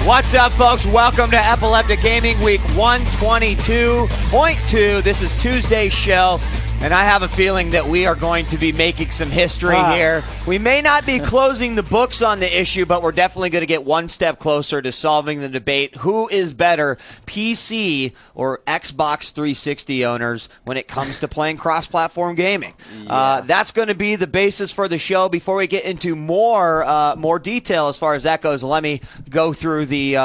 What's up, folks? Welcome to Epileptic Gaming Week 122.2. This is Tuesday's show, and I have a feeling that we are going to be making some history here. We may not be closing the books on the issue, but we're definitely going to get one step closer to solving the debate. Who is better, PC or Xbox 360 owners, when it comes to playing cross-platform gaming? Yeah. That's going to be the basis for the show. Before we get into more detail as far as that goes, let me go through the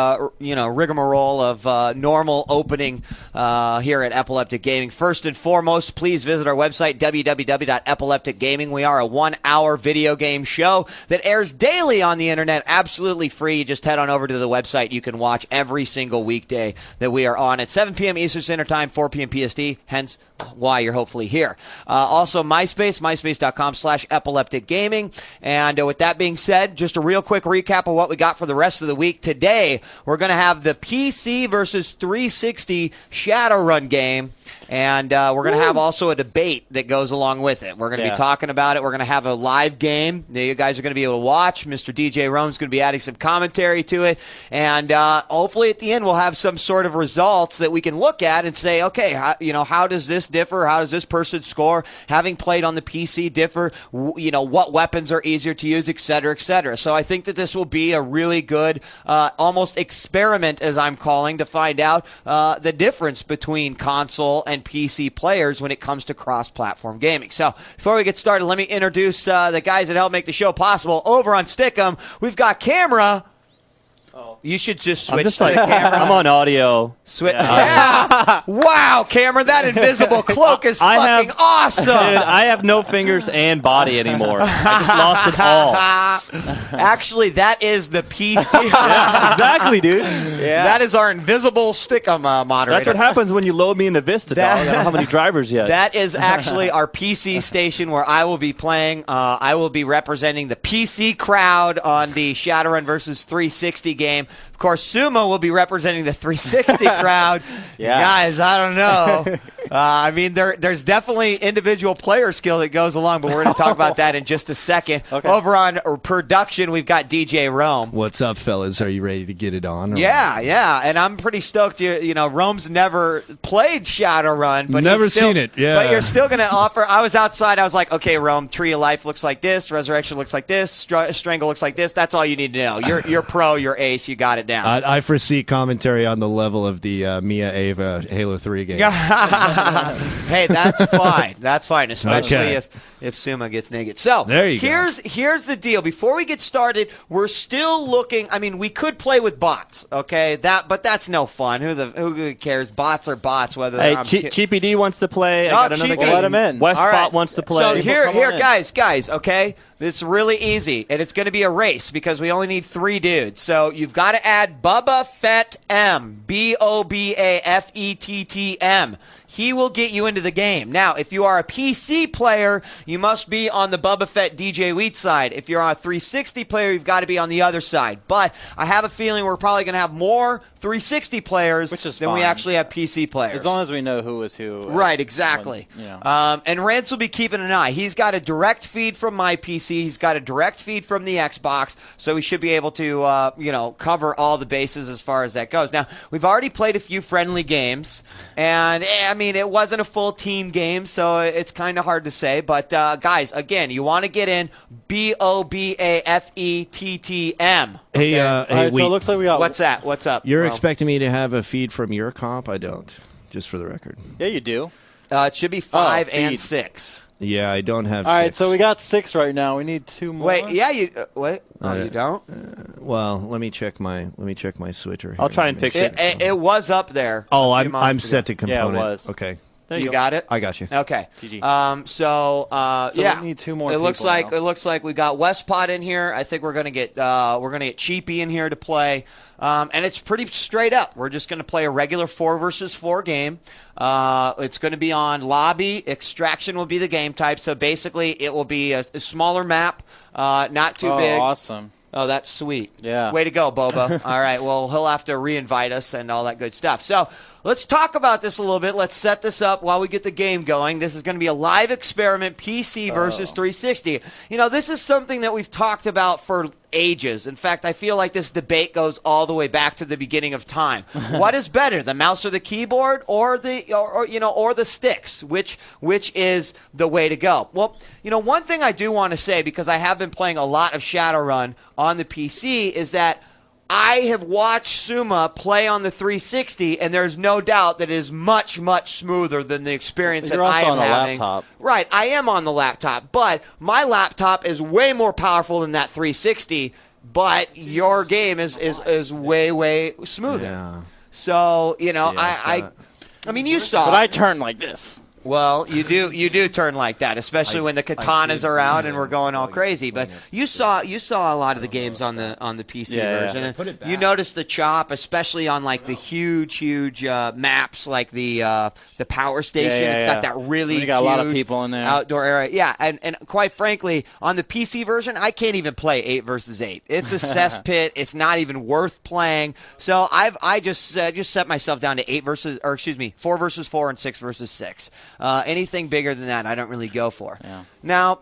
rigmarole of normal opening here at Epileptic Gaming. First and foremost, please visit our website, www.epilepticgaming. We are a 1-hour video game show that airs daily on the internet, absolutely free. You just head on over to the website. You can watch every single weekday that we are on at 7 p.m. Eastern Standard Time, 4 p.m. PST, hence why you're hopefully here. Also, myspace.com/epilepticgaming. And with that being said, just a real quick recap of what we got for the rest of the week. Today, we're going to have the PC versus 360 Shadowrun game. And we're going to have also a debate that goes along with it. We're going to be talking about it. We're going to have a live game that you guys are going to be able to watch. Mr. DJ Rome's going to be adding some commentary to it. And hopefully at the end we'll have some sort of results that we can look at and say, okay, how does this differ? How does this person score? Having played on the PC differ? What weapons are easier to use, et cetera, et cetera. So I think that this will be a really good almost experiment, as I'm calling, to find out the difference between console and PC players when it comes to cross-platform gaming. So before we get started, let me introduce the guys that help make the show possible. Over on Stick'em, we've got Camera. Oh. You should just switch to the camera. I'm on audio. Yeah. Wow, Cameron, that invisible cloak is fucking awesome. Dude, I have no fingers and body anymore. I just lost it all. Actually, that is the PC. Yeah, exactly, dude. Yeah. That is our invisible Stick'em moderator. That's what happens when you load me into Vista, dog. I don't have any drivers yet. That is actually our PC station where I will be playing. I will be representing the PC crowd on the Shadowrun versus 360 game. Of course, Sumo will be representing the 360 crowd. Yeah. Guys, I don't know. There's definitely individual player skill that goes along, but we're going to talk about that in just a second. Okay. Over on production, we've got DJ Rome. What's up, fellas? Are you ready to get it on? Yeah. And I'm pretty stoked. Rome's never played Shadowrun, but never seen it. Yeah. But you're still going to offer. I was outside. I was like, okay, Rome, Tree of Life looks like this. Resurrection looks like this. Strangle looks like this. That's all you need to know. You're pro. You're ace. You got it down. I foresee commentary on the level of the Mia Ava Halo 3 game. Hey, that's fine. That's fine, especially if Suma gets naked. So here's the deal. Before we get started, we're still looking. We could play with bots, okay? But that's no fun. Who cares? Bots are bots. Whether Cheapy D wants to play. I got another guy. Let him in. Westbot wants to play. So here, guys. Okay. This is really easy, and it's going to be a race because we only need 3 dudes. So you've got to add Bubba Fett M, BOBAFETTM. He will get you into the game. Now, if you are a PC player, you must be on the Bubba Fett DJ Wheat side. If you're on a 360 player, you've got to be on the other side. But I have a feeling we're probably going to have more 360 players than we actually have PC players. As long as we know who is who. Right, exactly. And Rance will be keeping an eye. He's got a direct feed from my PC. He's got a direct feed from the Xbox, so we should be able to, cover all the bases as far as that goes. Now, we've already played a few friendly games, and it wasn't a full team game, so it's kind of hard to say. But guys, again, you want to get in BOBAFETTM. Okay? Hey, all right, so it looks like we got. What's that? What's up? You're expecting me to have a feed from your comp? I don't. Just for the record. Yeah, you do. It should be 5 and 6. Yeah, I don't have 6. All right, so we got 6 right now. We need 2 more. Wait, yeah, you wait. You don't? Well, let me check my switcher. I'll try and fix it. It was up there. Oh, I'm set to component. Yeah, it was. Okay. There you go. got it. I got you. Okay. GG. So we need 2 more. It looks people like now. it looks like we got Westpot in here. I think we're gonna get Cheapy in here to play, and it's pretty straight up. We're just gonna play a regular 4 versus 4 game. It's gonna be on lobby. Extraction will be the game type. So basically, it will be a smaller map, not too big. Awesome. Oh, that's sweet. Yeah. Way to go, Boba. All right, well, he'll have to re-invite us and all that good stuff. So let's talk about this a little bit. Let's set this up while we get the game going. This is going to be a live experiment, PC versus 360. You know, this is something that we've talked about for ages. In fact, I feel like this debate goes all the way back to the beginning of time. What is better, the mouse or the keyboard, or the sticks? Which is the way to go? Well, you know, one thing I do want to say, because I have been playing a lot of Shadowrun on the PC, is that I have watched Suma play on the 360, and there's no doubt that it is much, much smoother than the experience that I am on the having. laptop. Right, I am on the laptop, but my laptop is way more powerful than that 360. But your game is way, way smoother. Yeah. So you know, Yeah, I mean, you saw. But I turn like this. Well, you do turn like that, especially when the katanas are out and we're going all crazy. But you saw a lot of the games on the PC version. Put it back. You noticed the chop, especially on like the huge maps, like the power station. Yeah, it's got that really you got huge a lot of people in there. outdoor area. Yeah, and quite frankly, on the PC version, I can't even play 8 versus 8. It's a cesspit. It's not even worth playing. So I just set myself down to 4 versus 4 and 6 versus 6. Anything bigger than that, I don't really go for. Yeah. Now,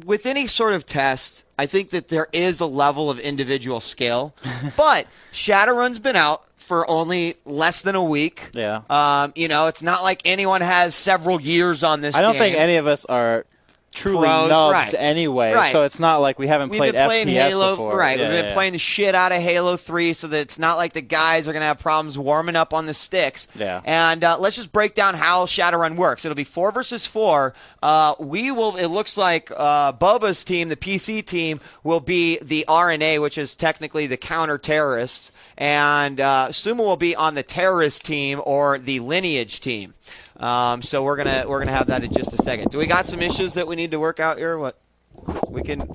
with any sort of test, I think that there is a level of individual skill. But Shadowrun's been out for only less than a week. Yeah. You know, it's not like anyone has several years on this I don't game. think any of us are truly Pros, nubs right. anyway, Right. so it's not like we haven't We've played been playing FPS Halo, before. right? Yeah, We've been playing the shit out of Halo 3, so that it's not like the guys are going to have problems warming up on the sticks. Yeah. And let's just break down how Shadowrun works. It'll be 4 versus 4. It looks like Boba's team, the PC team, will be the RNA, which is technically the counter-terrorists, and Sumo will be on the terrorist team or the lineage team. So we're gonna have that in just a second. Do we got some issues that we need to work out here? What we can?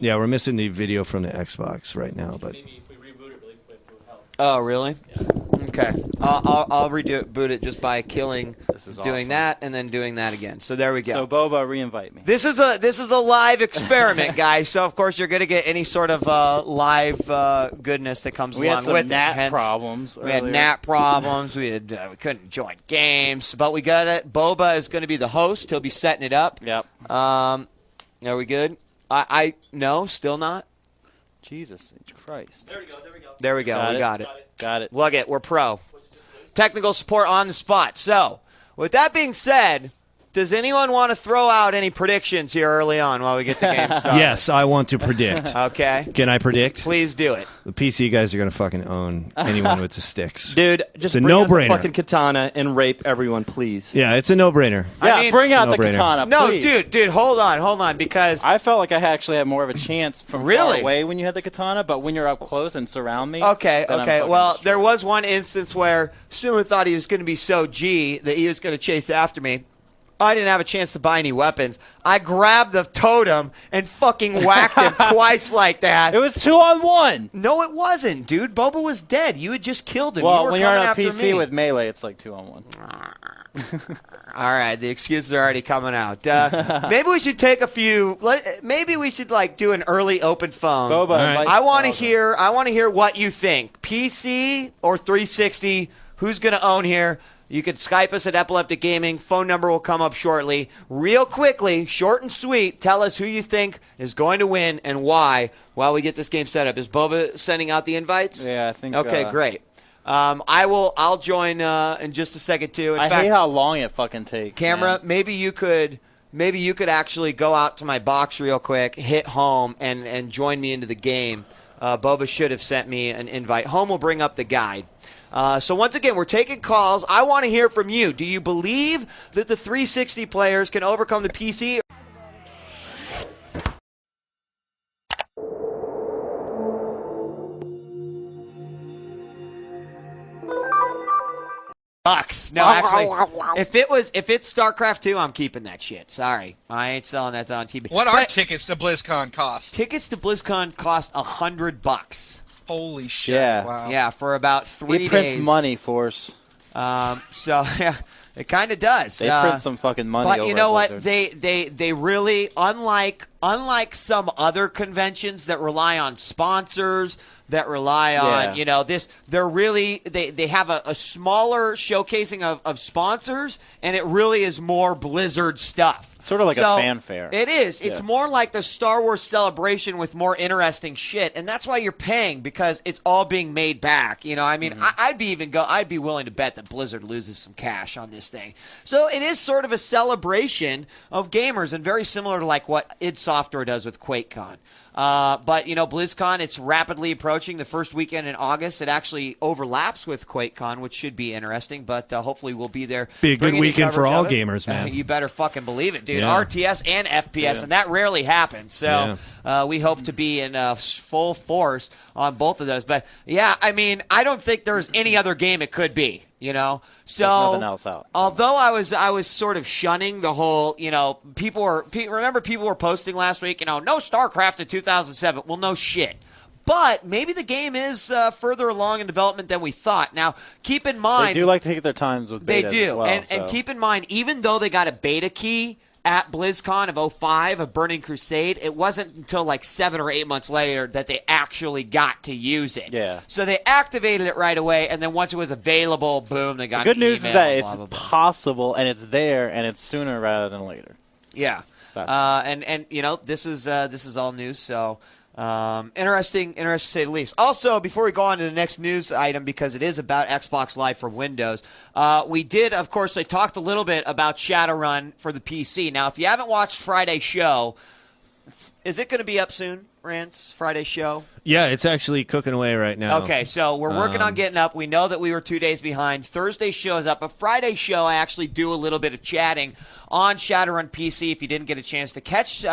Yeah, we're missing the video from the Xbox right now, but Maybe if we reboot it really quick, it would help. Oh, really? Okay. I'll reboot it just by doing awesome. that and then doing that again. So there we go. So Boba, reinvite me. This is a live experiment, guys. So of course you're going to get any sort of live goodness that comes We had along some with NAT it. Hence, problems. we had earlier. NAT problems. We couldn't join games, but we got it. Boba is going to be the host. He'll be setting it up. Yep. Are we good? No, still not. Jesus Christ. There we go. There we go. Got we it. got it. Got it. Look it, we're pro. Technical support on the spot. So, with that being said, does anyone want to throw out any predictions here early on while we get the game started? yes, I want to predict. Okay. Can I predict? Please do it. The PC guys are going to fucking own anyone with the sticks. Dude, just It's a bring out the no-brainer. fucking katana and rape everyone, please. Yeah, it's a no-brainer. Yeah, I mean, bring out the no-brainer. katana, No, please. dude, hold on, because I felt like I actually had more of a chance from Really? far away when you had the katana, but when you're up close and surround me. okay. then I'm fucking Well, destroyed. there was one instance where Suma thought he was going to be so G that he was going to chase after me. I didn't have a chance to buy any weapons. I grabbed the totem and fucking whacked him twice like that. It was 2-on-1. No, it wasn't, dude. Boba was dead. You had just killed him. you Well, were when you're coming on a after PC me. with melee, it's like 2-on-1. All right, the excuses are already coming out. Maybe we should take a few. Maybe we should like do an early open phone. Boba, right. invite I want to Boba. hear. I want to hear what you think. PC or 360? Who's going to own here? You can Skype us at Epileptic Gaming. Phone number will come up shortly. Real quickly, short and sweet, tell us who you think is going to win and why while we get this game set up. Is Boba sending out the invites? Yeah, I think. Okay, great. I'll join in just a second too. In I fact, hate how long it fucking takes. camera, man. maybe you could actually go out to my box real quick, hit home, and join me into the game. Boba should have sent me an invite. Home will bring up the guide. So once again, we're taking calls. I want to hear from you. Do you believe that the 360 players can overcome the PC No, actually, if it's StarCraft 2, I'm keeping that shit. Sorry, I ain't selling that on TV. What are tickets to BlizzCon cost? Tickets to BlizzCon cost $100. Holy shit! Yeah. Wow. Yeah, for about 3 He prints days. money, Force. So yeah, it kind of does. They print some fucking money. But over you know at what? Blizzard. They really, unlike some other conventions that rely on sponsors, that rely on they're really they have a smaller showcasing of sponsors, and it really is more Blizzard stuff. Sort of like a fanfare. It is. It's more like the Star Wars Celebration with more interesting shit, and that's why you're paying, because it's all being made back. I mean, I'd be willing to bet that Blizzard loses some cash on this thing. So it is sort of a celebration of gamers, and very similar to like what id Software does with QuakeCon. But BlizzCon, it's rapidly approaching the first weekend in August. It actually overlaps with QuakeCon, which should be interesting. But hopefully we'll be there. Be a good bringing you weekend for coverage all of it. gamers, man. You better fucking believe it, dude. Yeah. RTS and FPS, and that rarely happens. So we hope to be in full force on both of those. But yeah, I mean, I don't think there's any other game it could be. So There's nothing else out. Although I was sort of shunning the whole, people were posting last week, no StarCraft in 2007. Well, no shit. But maybe the game is further along in development than we thought. Now, keep in mind, They do like to take their times with betas they do, as well, and keep in mind, even though they got a beta key at BlizzCon of 05 of Burning Crusade, it wasn't until like 7 or 8 months later that they actually got to use it. Yeah. So they activated it right away, and then once it was available, boom, they got The good an news is email, that blah, it's blah, blah. possible, and it's there, and it's sooner rather than later. Yeah. And this is all news, so interesting to say the least. Also, before we go on to the next news item, because it is about Xbox Live for Windows, we did, of course, I talked a little bit about Shadowrun for the PC. Now, if you haven't watched Friday's show, is it going to be up soon, Rance, Friday's show? Yeah, it's actually cooking away right now. Okay, so we're working on getting up. We know that we were 2 days behind. Thursday's show is up. But Friday's show, I actually do a little bit of chatting on Shadowrun PC. If you didn't get a chance to catch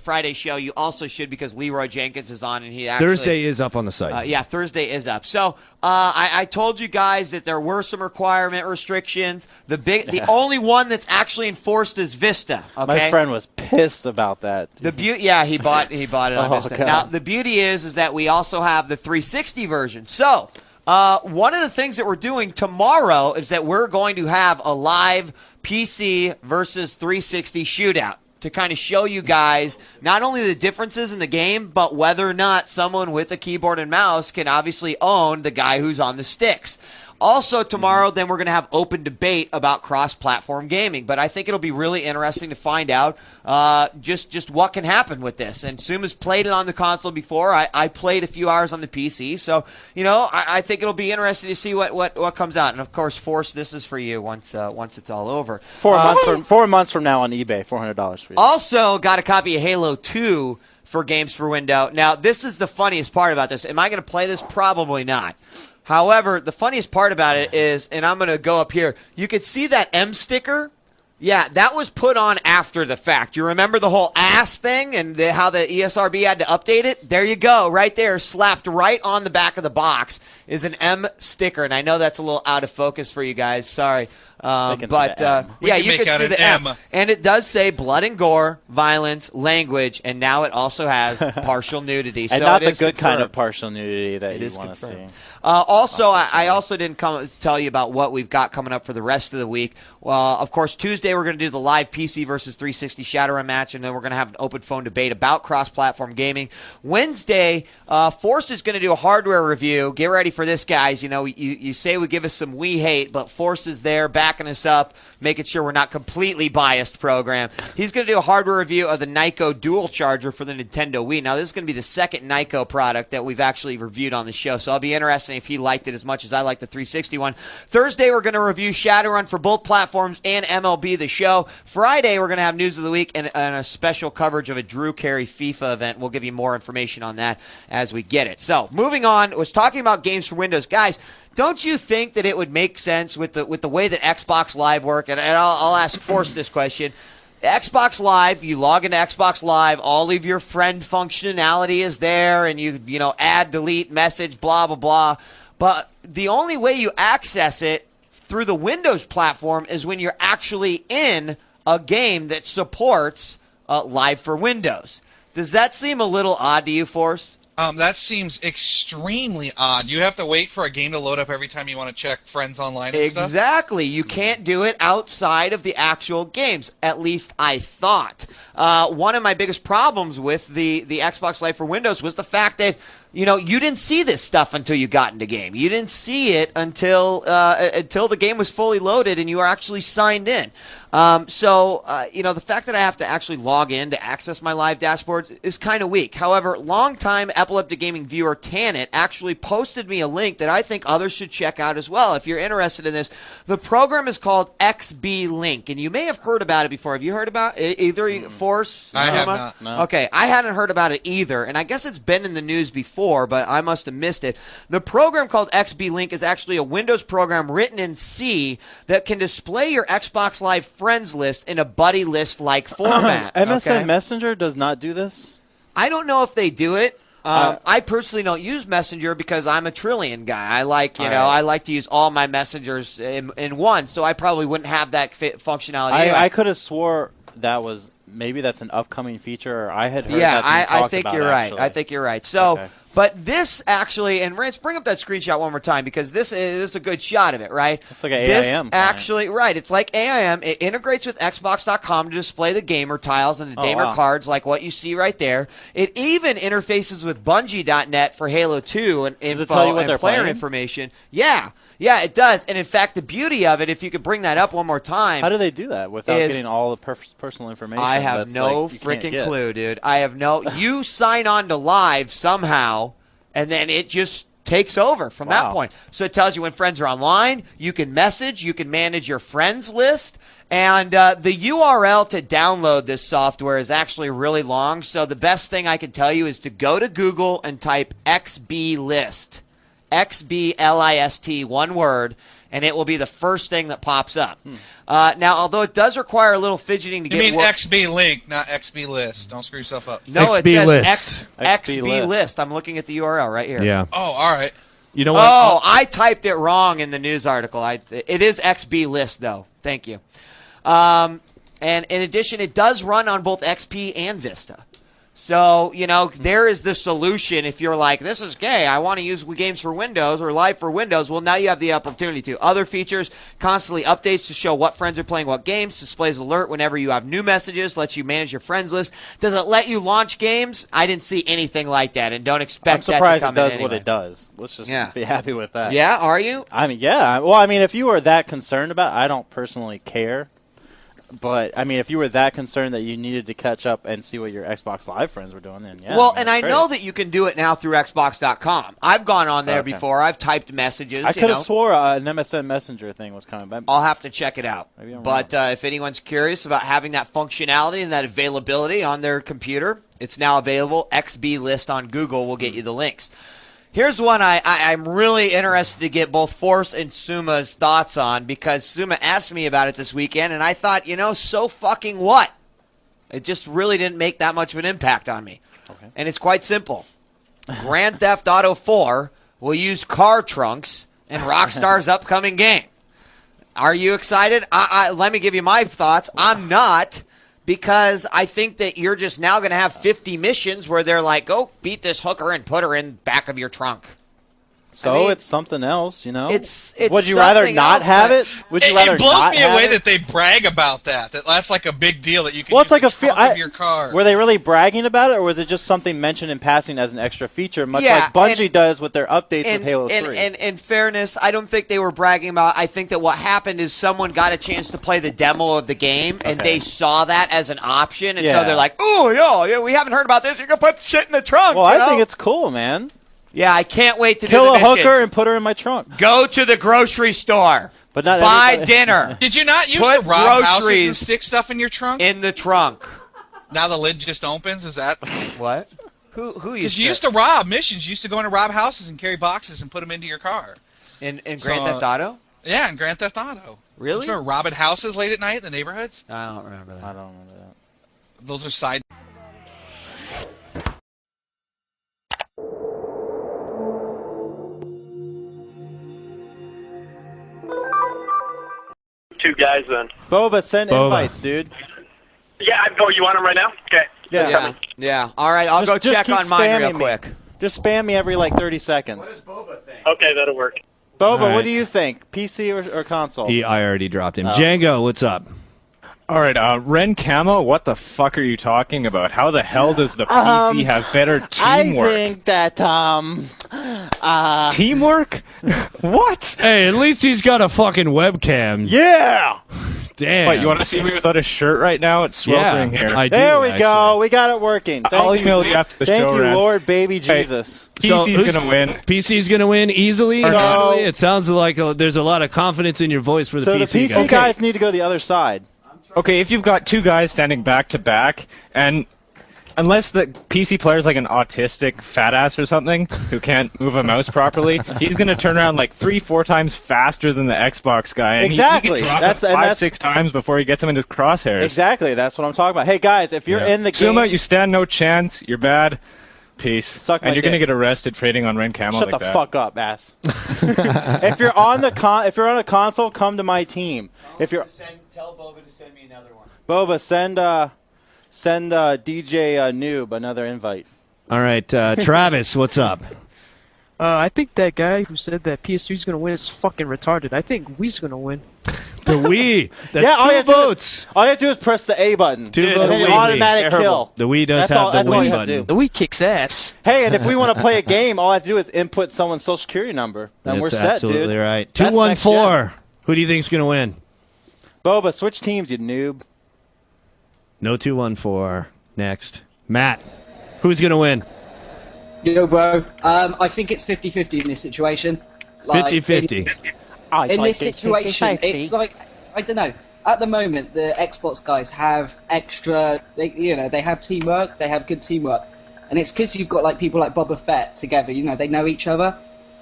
Friday's show, you also should, because Leroy Jenkins is on, and he actually Thursday is up on the site. yeah, Thursday is up. So I told you guys that there were some requirement restrictions. The only one that's actually enforced is Vista. Okay, My friend was pissed about that. he bought it on Vista. God. Now the beauty is that we also have the 360 version. So one of the things that we're doing tomorrow is that we're going to have a live PC versus 360 shootout to kind of show you guys not only the differences in the game, but whether or not someone with a keyboard and mouse can obviously own the guy who's on the sticks. Also tomorrow, then we're going to have open debate about cross-platform gaming. But I think it'll be really interesting to find out just what can happen with this. And Suma's played it on the console before. I played a few hours on the PC. So, I think it'll be interesting to see what comes out. And, of course, Force, this is for you once it's all over. 4 months from now on eBay, $400 for you. Also got a copy of Halo 2 for Games for Window. Now, this is the funniest part about this. Am I going to play this? Probably not. However, the funniest part about it is, and I'm going to go up here, you could see that M sticker. Yeah, that was put on after the fact. You remember the whole ass thing and how the ESRB had to update it? There you go, right there, slapped right on the back of the box is an M sticker. And I know that's a little out of focus for you guys. Sorry. can see But the M. We yeah, can you make can out see an the M. And it does say blood and gore, violence, language, and now it also has partial nudity. And so not it the is good kind confirmed. of partial nudity that It you is want to see. confirmed. Also, I also didn't tell you about what we've got coming up for the rest of the week. Well, of course, Tuesday we're going to do the live PC versus 360 Shadowrun match, and then we're going to have an open phone debate about cross-platform gaming. Wednesday, Force is going to do a hardware review. Get ready for this, guys. You say we give us some we hate, but Force is there backing us up, making sure we're not completely biased program. He's going to do a hardware review of the Nyko Dual Charger for the Nintendo Wii. Now, this is going to be the second Nyko product that we've actually reviewed on the show, so I'll be interested if he liked it as much as I like the 360 one. Thursday, we're going to review Shadowrun for both platforms and MLB The Show. Friday, we're going to have News of the Week and a special coverage of a Drew Carey FIFA event. We'll give you more information on that as we get it. So, moving on, was talking about games for Windows. Guys, don't you think that it would make sense with the way that Xbox Live work? And I'll ask Force this question. Xbox Live, you log into Xbox Live, all of your friend functionality is there, and you add, delete, message, blah, blah, blah. But the only way you access it through the Windows platform is when you're actually in a game that supports Live for Windows. Does that seem a little odd to you, Forrest? That seems extremely odd. You have to wait for a game to load up every time you want to check friends online and stuff? Exactly. You can't do it outside of the actual games. At least I thought. One of my biggest problems with the Xbox Live for Windows was the fact that you didn't see this stuff until you got into game. You didn't see it until the game was fully loaded and you were actually signed in. The fact that I have to actually log in to access my live dashboards is kind of weak. However, longtime Epileptic Gaming viewer Tanit actually posted me a link that I think others should check out as well. If you're interested in this, the program is called XB Link, and you may have heard about it before. Have you heard about it? Either Force? I have not. No. Okay, I hadn't heard about it either, and I guess it's been in the news before, but I must have missed it. The program called XB Link is actually a Windows program written in C that can display your Xbox Live friends list in a buddy list-like format. MSN okay? Messenger does not do this? I don't know if they do it. I personally don't use Messenger because I'm a Trillion guy. I like to use all my messengers in one, so I probably wouldn't have that functionality. Anyway. I could have swore maybe that's an upcoming feature, or I had heard yeah, that being I talked think about, you're actually. right. I think you're right. So, Okay. but this actually, and Rance, bring up that screenshot one more time because this is a good shot of it, right? It's like an this AIM client. actually, right? It's like AIM. It integrates with Xbox.com to display the gamer tiles and the gamer wow. cards, like what you see right there. It even interfaces with Bungie.net for Halo 2 and Does info it tell you what and they're player playing? information. Yeah, it does. And in fact, the beauty of it, if you could bring that up one more time. How do they do that without getting all the personal information? I have that's no like you can't freaking get? clue, dude. I have no. You sign on to Live somehow, and then it just takes over from that Wow. point. So it tells you when friends are online. You can message. You can manage your friends list. And the URL to download this software is actually really long. So the best thing I can tell you is to go to Google and type XBList. XBLIST, one word, and it will be the first thing that pops up. Now, although it does require a little fidgeting to You get mean XB Link, not XB List. Don't screw yourself up. No, it XB says list. XB list. I'm looking at the URL right here. Yeah. Oh, all right. You know what? Oh, I typed it wrong in the news article. It is XB list, though. Thank you. And in addition, it does run on both XP and Vista. So, there is the solution if you're like, this is gay, I want to use games for Windows or Live for Windows. Well, now you have the opportunity to. Other features, constantly updates to show what friends are playing what games, displays alert whenever you have new messages, lets you manage your friends list. Does it let you launch games? I didn't see anything like that, and don't expect I'm surprised that to it come does in what anyway. it does. Let's just be happy with that. Yeah, are you? I mean, yeah. Well, I mean, if you were that concerned about it, I don't personally care. But, I mean, if you were that concerned that you needed to catch up and see what your Xbox Live friends were doing, then yeah. Well, I mean, and I great. know that you can do it now through Xbox.com. I've gone on there Okay. before. I've typed messages. I could have swore an MSN Messenger thing was coming back. I'll have to check it out. Maybe I'm But if anyone's curious about having that functionality and that availability on their computer, it's now available. XB List on Google will get you the links. Here's one I'm really interested to get both Force and Suma's thoughts on because Suma asked me about it this weekend, and I thought, so fucking what? It just really didn't make that much of an impact on me. Okay. And it's quite simple. Grand Theft Auto 4 will use car trunks in Rockstar's upcoming game. Are you excited? Let me give you my thoughts. I'm not. Because I think that you're just now going to have 50 missions where they're like, go beat this hooker and put her in back of your trunk. So I mean, it's something else, It's Would you rather something not else, have but- it? Would you rather It blows not me have away it? that they brag about that. That's like a big deal that you can Well, use it's like the a trunk of your car. Were they really bragging about it, or was it just something mentioned in passing as an extra feature, much like Bungie does with their updates with Halo 3? And in fairness, I don't think they were bragging about. I think that what happened is someone got a chance to play the demo of the game, and they saw that as an option, and so they're like, "Oh, yeah, we haven't heard about this. You're gonna put shit in the trunk." Well, I think it's cool, man. Yeah, I can't wait to Kill do a the hooker missions. and put her in my trunk. Go to the grocery store. But not buy everybody- dinner. Did you not used Put to rob houses and groceries stick stuff in your trunk? in the trunk. Now the lid just opens? Is that? What? Who Because you used to rob missions. You used to go into rob houses and carry boxes and put them into your car. in Grand Theft Auto? Yeah, in Grand Theft Auto. Really? You remember robbing houses late at night in the neighborhoods? I don't remember that. I don't remember that. Those are side. two guys then. Boba, send Boba. invites, dude. Yeah, oh, you want them right now? Okay. Yeah. Yeah. All right, I'll go Just check keep on mine real spamming me. quick. Just spam me every like 30 seconds. Okay, that'll work. Boba, All right. what do you think? PC or console? I already dropped him. Oh. Django, what's up? All right, Ren Camo, what the fuck are you talking about? How the hell does the PC have better teamwork? I think that Teamwork? What? Hey, at least he's got a fucking webcam. yeah. Damn. What, you want to see me without a shirt right now? It's sweltering here. I do, There we actually. go. We got it working. I'll email you after the Thank show, you, Rance. Lord, baby Hey. Jesus. So, PC's who's- gonna win. PC's going to win easily? So- handily? It sounds like there's a lot of confidence in your voice for the So the PC, PC guys. guys need to go the other side. Okay, if you've got two guys standing back to back, and unless the PC player's like an autistic fat ass or something who can't move a mouse properly, he's gonna turn around like 3-4 times faster than the Xbox guy. And Exactly. He can drop That's- it and 5-6 times before he gets him in his crosshairs. Exactly. That's what I'm talking about. Hey guys, if you're in the game, Suma, you stand no chance. You're bad. Peace. Suck my and you're gonna dick. get arrested trading on Ren Camo shut like the that. fuck up, ass. If you're on the if you're on a console, come to my team. If you're Tell Boba to send me another one. Boba, send DJ Noob another invite. All right, Travis, what's up? I think that guy who said that PS3's gonna win is fucking retarded. I think Wii's gonna win. The Wii. That's Yeah, all you two have to do- votes. All you have to do is press the A button. Two and votes then Wii. automatic Terrible. kill. The Wii does That's have all- the that's all win you have to button. do. The Wii kicks ass. Hey, and if we want to play a game, all I have to do is input someone's social security number. Then we're That's set, absolutely dude. right. That's 214. Who do you think's going to win? Boba, switch teams, you noob. No 214. Next. Matt, who's going to win? Yo, bro. I think it's 50-50 in this situation. 50-50. In this situation, it's like, I don't know. At the moment, the Xbox guys have extra, they have teamwork, they have good teamwork. And it's because you've got like people like Boba Fett together, they know each other.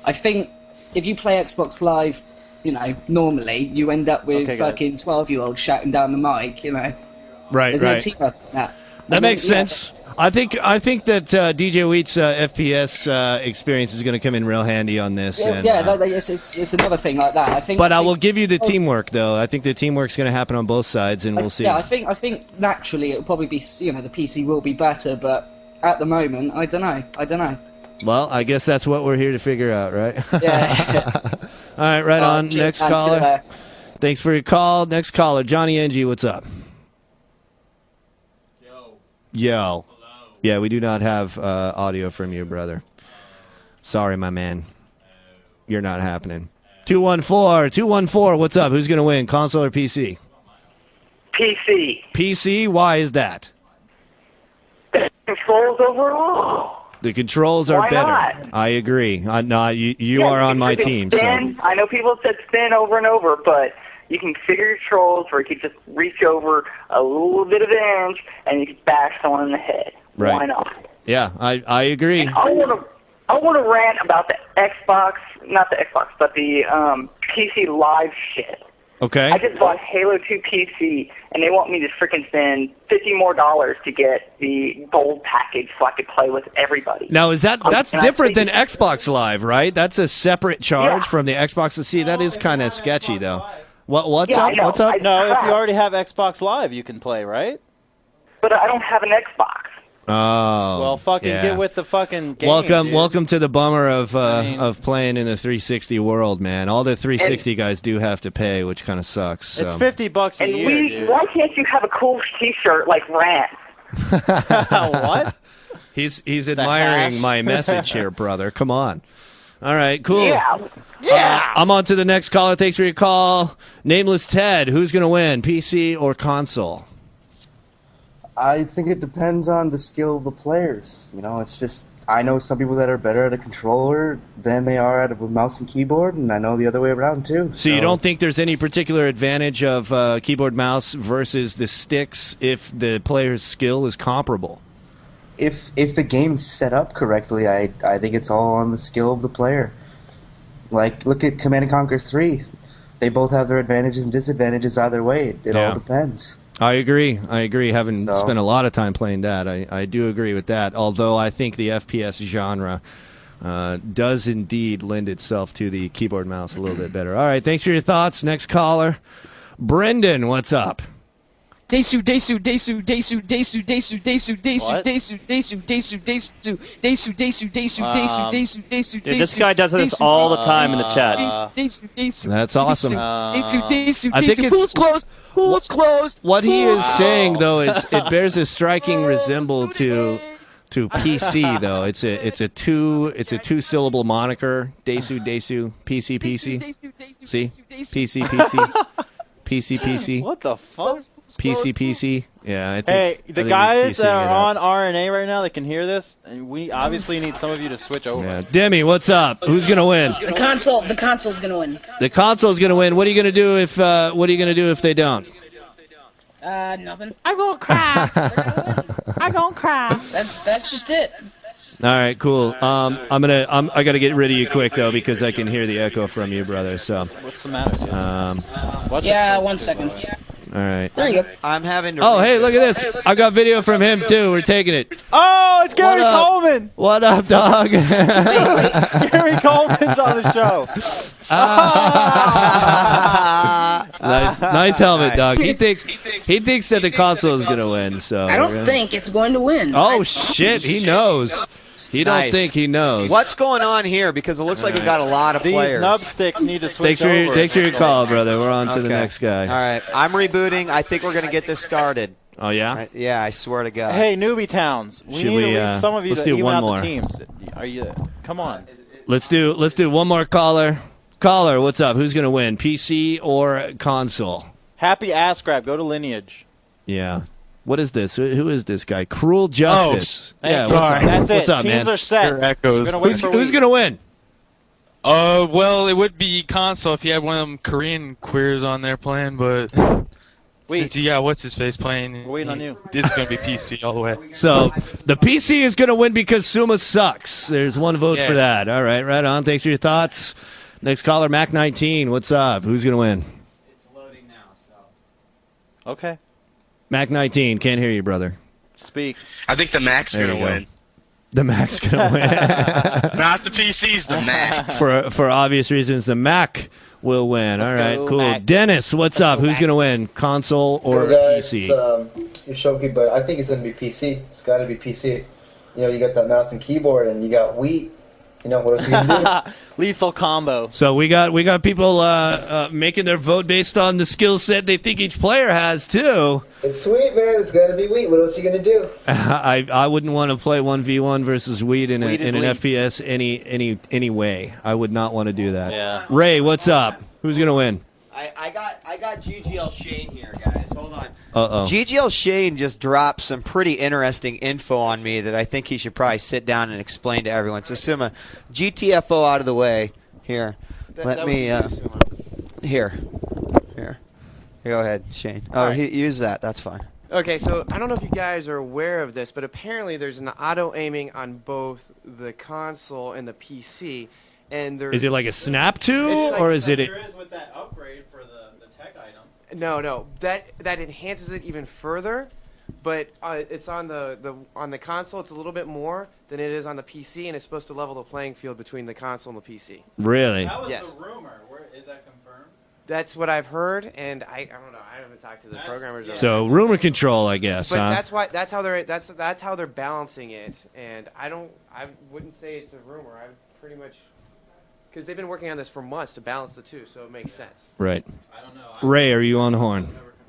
I think if you play Xbox Live, normally, you end up with Okay, fucking 12-year-olds shouting down the mic, Right, There's no right. teamwork in that. That And makes then, sense. I think that DJ Wheat's FPS experience is going to come in real handy on this. It's another thing like that. I think. But I will give you the teamwork, though. I think the teamwork's going to happen on both sides, and we'll see. Yeah, I think naturally it'll probably be, the PC will be better, but at the moment, I don't know. Well, I guess that's what we're here to figure out, right? Yeah. All right, right on. Cheers, Next man. See you caller. there. Thanks for your call. Next caller, Johnny NG, what's up? Yo. Yeah, we do not have audio from you, brother. Sorry, my man. You're not happening. 214, what's up? Who's going to win, console or PC? PC. PC, why is that? Controls overall. The controls are Why better. not? I agree. No, you Yeah, are on my you can team. Spin. I know people said spin over and over, but you can figure your controls where you can just reach over a little bit of an inch and you can bash someone in the head. Right. Why not? Yeah, I agree. And I want to rant about the Xbox, not the Xbox, but the PC Live shit. Okay. I just bought Halo 2 PC, and they want me to freaking spend $50 more to get the gold package so I could play with everybody. Now, that's And I different than think- Xbox Live, right? That's a separate charge Yeah. from the Xbox. See, that is kind of sketchy, though. What's Yeah, I up? know. What's up? No, if you already have Xbox Live, you can play, right? But I don't have an Xbox. Oh. Well, fucking yeah. get with the fucking game. Welcome, dude. welcome to the bummer of playing in the 360 world, man. All the 360 guys do have to pay, which kind of sucks. So. It's $50 a And year, dude. why can't you have a cool T-shirt like Rant? What? He's admiring hash. my message here, brother. Come on. All right, cool. Yeah. I'm on to the next caller. Thanks for your call. Nameless Ted, who's going to win, PC or console? I think it depends on the skill of the players. It's just I know some people that are better at a controller than they are at a mouse and keyboard, and I know the other way around too. So you don't think there's any particular advantage of keyboard mouse versus the sticks if the player's skill is comparable? If the game's set up correctly, I think it's all on the skill of the player. Like, look at Command & Conquer 3. They both have their advantages and disadvantages either way. It all depends. I agree. Having So- spent a lot of time playing that, I do agree with that. Although I think the FPS genre does indeed lend itself to the keyboard mouse a little bit better. All right, thanks for your thoughts. Next caller. Brendan, what's up? Desu, Desu, Desu, Desu, Desu, Desu, Desu, Desu, What? Desu, Desu, Desu, Desu, Desu, Desu, Desu, Desu, Desu, Desu, Dude, this guy does this all the time in the chat. Desu, Desu, That's awesome. Desu, Desu, I think Desu. it's- Who's closed? Who's closed? What he is saying, though, is it bears a striking resemble to PC, though. It's a two-syllable moniker. Desu, Desu, PC, PC. See? PC, PC. PC, PC. What the fuck? PC, PC. Yeah, I think. Hey, I the think guys he's that PCing it are up. on RNA right now, they can hear this, and we obviously need some of you to switch over. Yeah. Demi, what's up? Who's gonna win? The console's gonna win. The console's gonna win. What are you gonna do if they don't? Nothing. I'm gonna cry. I'm gonna cry. That's just it. All right, cool. I gotta get rid of you quick though because I can hear the echo from you, brother. So. What's the matter? Yeah, 1 second. All right. There you go. I'm having to. Oh, hey, look at this. I got video from him too. We're taking it. Oh, it's Gary What up? Coleman. What up, dog? Gary Coleman's on the show. Nice helmet, Nice. dog. He thinks that the console is gonna win. So. I don't think it's going to win. Oh shit, he knows. He don't Nice. think he knows. What's going on here? Because it looks like we got a lot of These players. nub sticks need to switch Thanks for over. your call, brother. We're on to the Okay. next guy. All right, I'm rebooting. I think we're gonna get this started. Oh yeah. Yeah, I swear to God. Hey, newbie towns. We Should need we, at least some of you let's to do even one out more. the teams. Are you? Come on. Let's do one more caller. Caller, what's up? Who's gonna win, PC or console? Happy ass grab. Go to Lineage. Yeah. What is this? Who is this guy? Cruel Justice. Yeah. Thank you. What's up? That's it. What's up, Teams man? are set. Your echoes. We're gonna wait for Who's weeks. gonna win? Well, it would be console if you had one of them Korean queers on there playing, but since you got what's his face playing, We're waiting on you. It's gonna be PC all the way. So the PC is gonna win because Suma sucks. There's one vote Yeah. for that. All right, right on. Thanks for your thoughts. Next caller, Mac 19. What's up? Who's gonna win? Okay. Mac 19. Can't hear you, brother. Speak. I think the Mac's There gonna you go. win. The Mac's gonna win. Not the PCs, the Mac. For obvious reasons, the Mac will win. All right, go, cool. Mac. Dennis, what's up? Who's gonna win? Console or Well, guys, PC? You're showing, but I think it's going to be PC. It's got to be PC. You know, you got that mouse and keyboard, and you got wheat. You know, what else you going to do? Lethal combo. So we got people making their vote based on the skill set they think each player has too. It's sweet, man. It's got to be wheat. What else you going to do? I wouldn't want to play 1v1 versus Weed in Weed is an lead. FPS any way. I would not want to do that. Yeah. Ray, what's up? Who's gonna win? I got GGL Shane here, guys. Hold on. Uh-oh. GGL Shane just dropped some pretty interesting info on me that I think he should probably sit down and explain to everyone. So, Suma, GTFO out of the way. Here. Let me. Here. Go ahead, Shane. Oh, use that. That's fine. Okay, so I don't know if you guys are aware of this, but apparently there's an auto-aiming on both the console and the PC. And Is it like a snap to, It's like or is it? is with that upgrade for the tech item. No. That enhances it even further, but it's on the console. It's a little bit more than it is on the PC, and it's supposed to level the playing field between the console and the PC. Really? That was Yes. the rumor. Is that confirmed? That's what I've heard, and I don't know. I haven't talked to the programmers. or- So rumor control, I guess, But huh? that's how they're balancing it, and I wouldn't say it's a rumor. I pretty much because they've been working on this for months to balance the two, so it makes sense. Right. Ray, are you on the horn?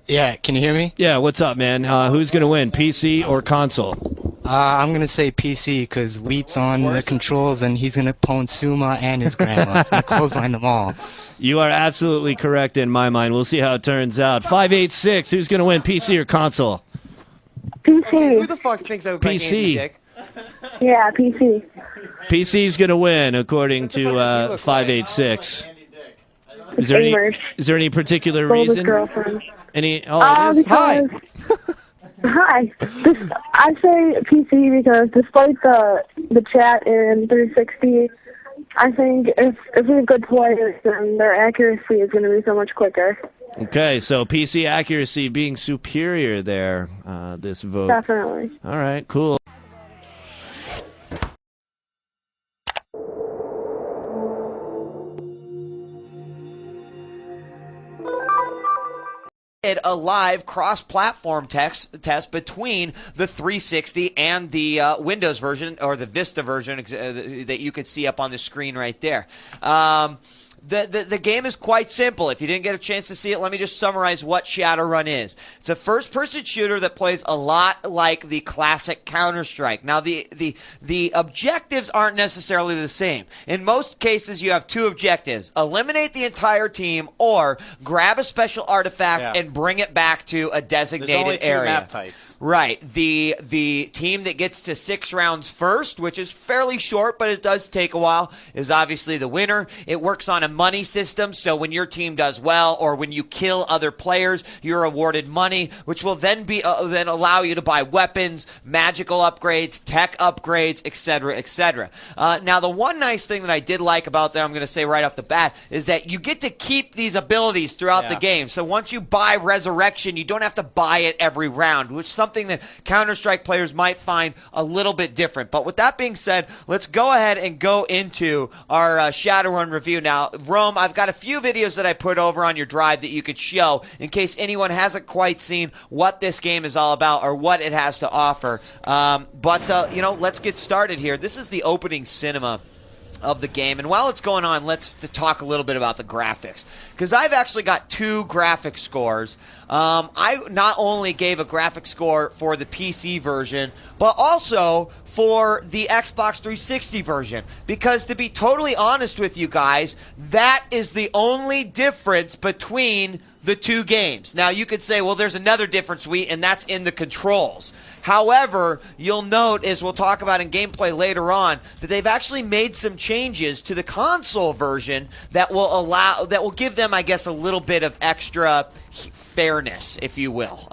Yeah, can you hear me? Yeah. What's up, man? Who's gonna win, PC or console? I'm gonna say PC because Wheat's on the controls and he's gonna pwn Suma and his grandma. He's gonna clothesline them all. You are absolutely correct in my mind. We'll see how it turns out. 586. Who's gonna win, PC or console? PC. Who the fuck thinks I look like PC. Andy Dick? Yeah, PC. PC's gonna win, according to 586. Is there any particular Oldest reason? girlfriend. Any? Oh, it is. Hi. Hi. I say PC because despite the chat in 360, I think if we have good players, then their accuracy is going to be so much quicker. Okay, so PC accuracy being superior there. This vote. Definitely. All right. Cool. a live cross-platform test between the 360 and the Windows version, or the Vista version that you could see up on the screen right there. The game is quite simple. If you didn't get a chance to see it, let me just summarize what Shadowrun is. It's a first-person shooter that plays a lot like the classic Counter-Strike. Now, the objectives aren't necessarily the same. In most cases, you have two objectives: eliminate the entire team, or grab a special artifact and bring it back to a designated There's only two area. map types. Right. The team that gets to 6 rounds first, which is fairly short, but it does take a while, is obviously the winner. It works on a money system, so when your team does well, or when you kill other players, you're awarded money, which will then then allow you to buy weapons, magical upgrades, tech upgrades, etc., etc. Now, the one nice thing that I did like about that, I'm going to say right off the bat, is that you get to keep these abilities throughout the game. So once you buy Resurrection, you don't have to buy it every round, which is something that Counter-Strike players might find a little bit different. But with that being said, let's go ahead and go into our Shadowrun review now. Rome, I've got a few videos that I put over on your drive that you could show in case anyone hasn't quite seen what this game is all about or what it has to offer. Let's get started here. This is the opening cinema of the game, and while it's going on, let's talk a little bit about the graphics, because I've actually got 2 graphic scores. I not only gave a graphic score for the PC version, but also for the Xbox 360 version, because to be totally honest with you guys, that is the only difference between the 2 games. Now, you could say, well, there's another difference, and that's in the controls. However, you'll note, as we'll talk about in gameplay later on, that they've actually made some changes to the console version that will give them, I guess, a little bit of extra fairness, if you will.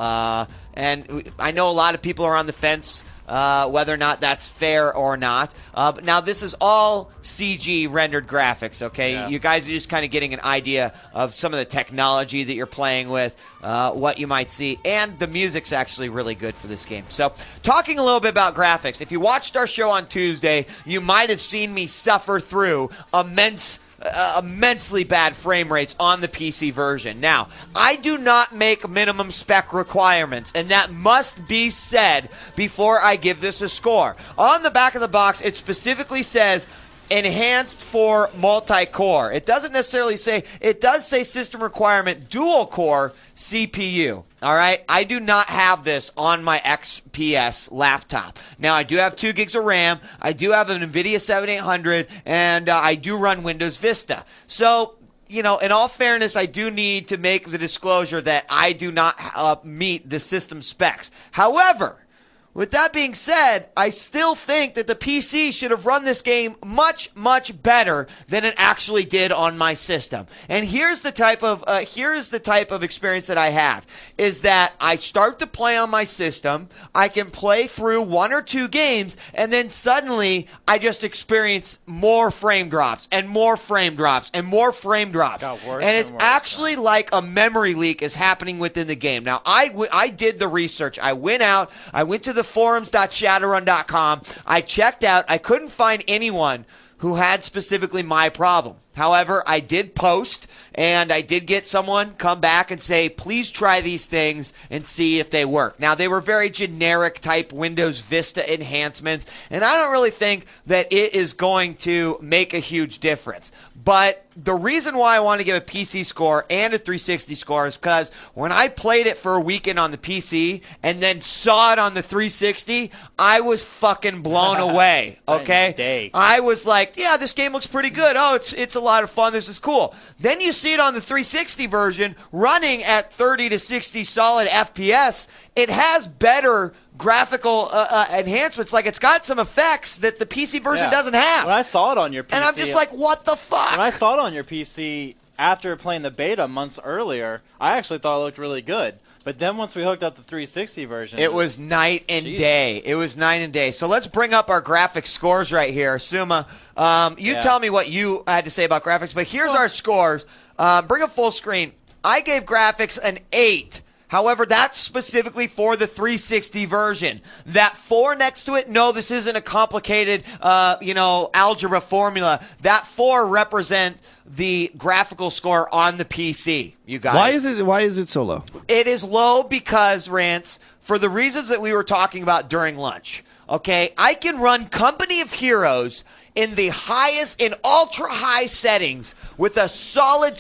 And I know a lot of people are on the fence whether or not that's fair or not. But now, this is all CG rendered graphics, okay? Yeah. You guys are just kind of getting an idea of some of the technology that you're playing with, what you might see, and the music's actually really good for this game. So, talking a little bit about graphics, if you watched our show on Tuesday, you might have seen me suffer through immensely bad frame rates on the PC version. Now, I do not make minimum spec requirements, and that must be said before I give this a score. On the back of the box, it specifically says enhanced for multi-core. It doesn't necessarily say, it does say system requirement dual-core CPU. All right, I do not have this on my XPS laptop. Now, I do have 2 gigs of RAM, I do have an NVIDIA 7800, and I do run Windows Vista. So, in all fairness, I do need to make the disclosure that I do not meet the system specs. However, with that being said, I still think that the PC should have run this game much, much better than it actually did on my system. And here's the type of experience that I have, is that I start to play on my system, I can play through 1 or 2 games, and then suddenly I just experience more frame drops and more frame drops and more frame drops. And it's actually like a memory leak is happening within the game. Now, I did the research. I went to the forums.shadowrun.com. I checked out. I couldn't find anyone who had specifically my problem. However, I did post, and I did get someone come back and say, please try these things and see if they work. Now, they were very generic type Windows Vista enhancements, and I don't really think that it is going to make a huge difference. But the reason why I want to give a PC score and a 360 score is because when I played it for a weekend on the PC and then saw it on the 360, I was fucking blown away, okay? I was like, yeah, this game looks pretty good. Oh, it's a lot of fun. This is cool. Then you see it on the 360 version running at 30 to 60 solid FPS. It has better graphical enhancements. Like, it's got some effects that the PC version doesn't have. When I saw it on your PC, and I'm just like, what the fuck? When I saw it on your PC after playing the beta months earlier, I actually thought it looked really good. But then once we hooked up the 360 version, it was night and day. It was night and day. So let's bring up our graphics scores right here. Suma, you tell me what you had to say about graphics, but here's our scores. Bring up full screen. I gave graphics an 8. However, that's specifically for the 360 version. That 4 next to it, no, this isn't a complicated, algebra formula. That 4 represent the graphical score on the PC, you guys. Why is it so low? It is low because, Rance, for the reasons that we were talking about during lunch, okay, I can run Company of Heroes in the highest, in ultra high settings with a solid,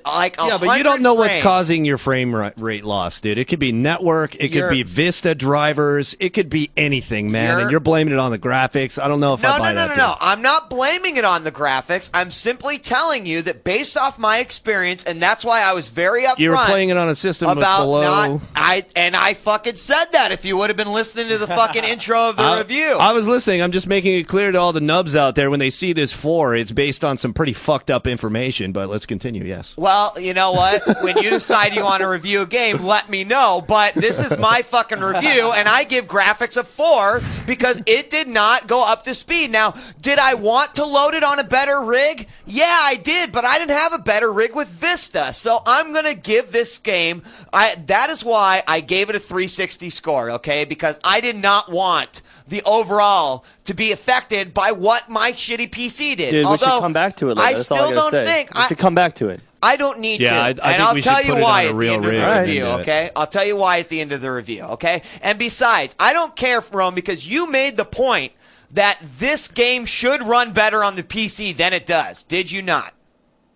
like 100 Yeah, but you don't know what's frames. causing your frame rate loss, dude. It could be network, it could be Vista drivers, it could be anything, man. And you're blaming it on the graphics. I don't know if I buy that. No. I'm not blaming it on the graphics. I'm simply telling you that based off my experience, and that's why I was very upfront. You were playing it on a system with below. I fucking said that if you would have been listening to the fucking intro of the review. I was listening. I'm just making it clear to all the nubs out there when they see this 4, it's based on some pretty fucked up information, but let's continue, yes. Well, you know what? When you decide you want to review a game, let me know, but this is my fucking review, and I give graphics a 4 because it did not go up to speed. Now, did I want to load it on a better rig? Yeah, I did, but I didn't have a better rig with Vista, so I'm going to give this game, that is why I gave it a 360 score, okay? Because I did not want the overall to be affected by what my shitty PC did. Dude, Although, we should come back to it later. I That's still all I gotta don't say. think We should come back to it. I don't need to. I and think I'll we tell should you put it why on a at the real end of rig the and review, do it. okay? I'll tell you why at the end of the review, okay? And besides, I don't care, Rome, because you made the point that this game should run better on the PC than it does. Did you not?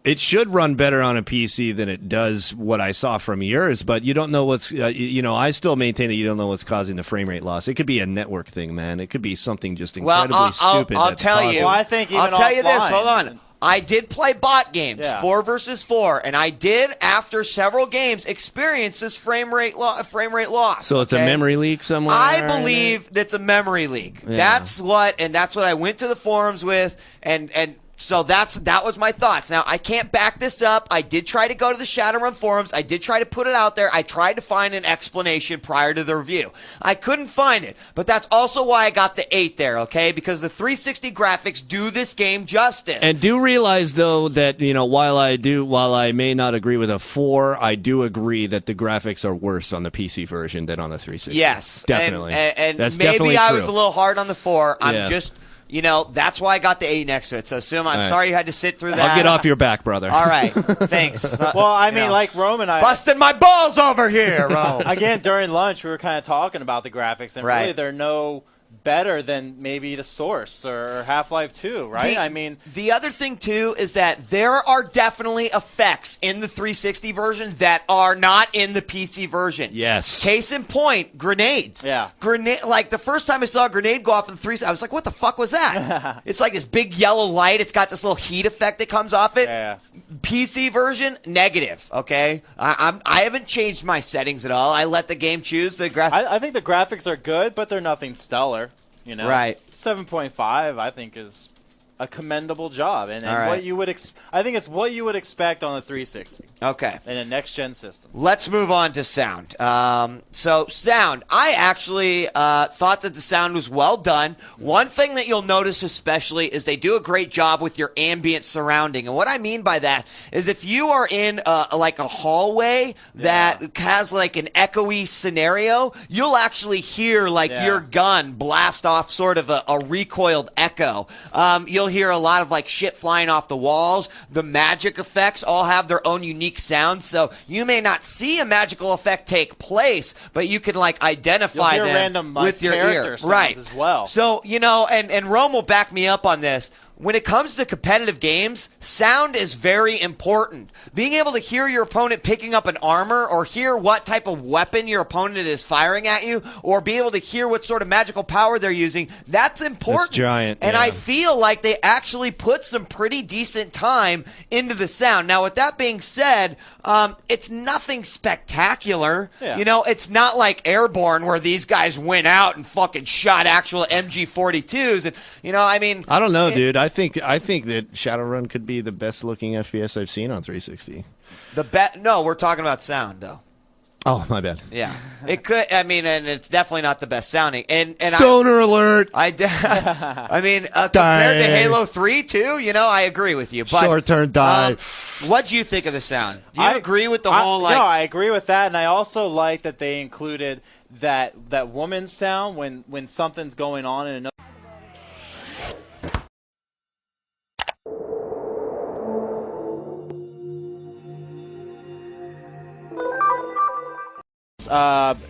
It should run better on a PC than it does what I saw from yours, but you don't know what's, I still maintain that you don't know what's causing the frame rate loss. It could be a network thing, man. It could be something just incredibly stupid. I'll tell you. Well, I think even I'll tell you this. offline- Hold on. I did play bot games, 4 versus 4, and I did, after several games, experience this frame rate loss. So it's a memory leak somewhere? I believe it's a memory leak. Yeah. That's what I went to the forums with, and so that was my thoughts. Now, I can't back this up. I did try to go to the Shadowrun forums. I did try to put it out there. I tried to find an explanation prior to the review. I couldn't find it, but that's also why I got the 8 there, okay? Because the 360 graphics do this game justice. And do realize, though, that, while I may not agree with a 4, I do agree that the graphics are worse on the PC version than on the 360. Yes. Definitely. And That's maybe definitely I true. was a little hard on the 4. I'm Yeah. just... that's why I got the 8 next to it. So, Suma, I'm All right. sorry you had to sit through that. I'll get off your back, brother. All right. Thanks. Well, I mean, like Rome and I... Busting my balls over here, Rome. Again, during lunch, we were kind of talking about the graphics, and really they're no better than maybe the Source or Half-Life 2, right? The other thing, too, is that there are definitely effects in the 360 version that are not in the PC version. Yes. Case in point, grenades. Yeah. Like, the first time I saw a grenade go off in the 360, I was like, what the fuck was that? It's like this big yellow light. It's got this little heat effect that comes off it. Yeah. PC version, negative, okay? I haven't changed my settings at all. I let the game choose the graphics. I think the graphics are good, but they're nothing stellar. Right. 7.5, I think, is a commendable job, and All right. what you would I think it's what you would expect on the 360. Okay. In a next gen system. Let's move on to sound. So sound, I actually thought that the sound was well done. One thing that you'll notice especially is they do a great job with your ambient surrounding. And what I mean by that is if you are in like a hallway that has like an echoey scenario, you'll actually hear like your gun blast off sort of a recoiled echo. You'll hear a lot of like shit flying off the walls. The magic effects all have their own unique sounds, so you may not see a magical effect take place, but you can like identify You'll hear them random, like, with your character ear, sounds right? as well. So and Rome will back me up on this. When it comes to competitive games, sound is very important. Being able to hear your opponent picking up an armor or hear what type of weapon your opponent is firing at you or be able to hear what sort of magical power they're using, that's important. That's giant. And yeah. I feel like they actually put some pretty decent time into the sound. Now, with that being said, it's nothing spectacular. Yeah. It's not like Airborne where these guys went out and fucking shot actual MG42s. And, I don't know, dude. I think that Shadowrun could be the best looking FPS I've seen on 360. No, we're talking about sound, though. Oh, my bad. Yeah, it could. I mean, and it's definitely not the best sounding. And Stoner alert. I mean, compared to Halo 3 too, I agree with you. But short turn die. What do you think of the sound? Do you agree with the whole No, I agree with that, and I also like that they included that woman sound when something's going on in another.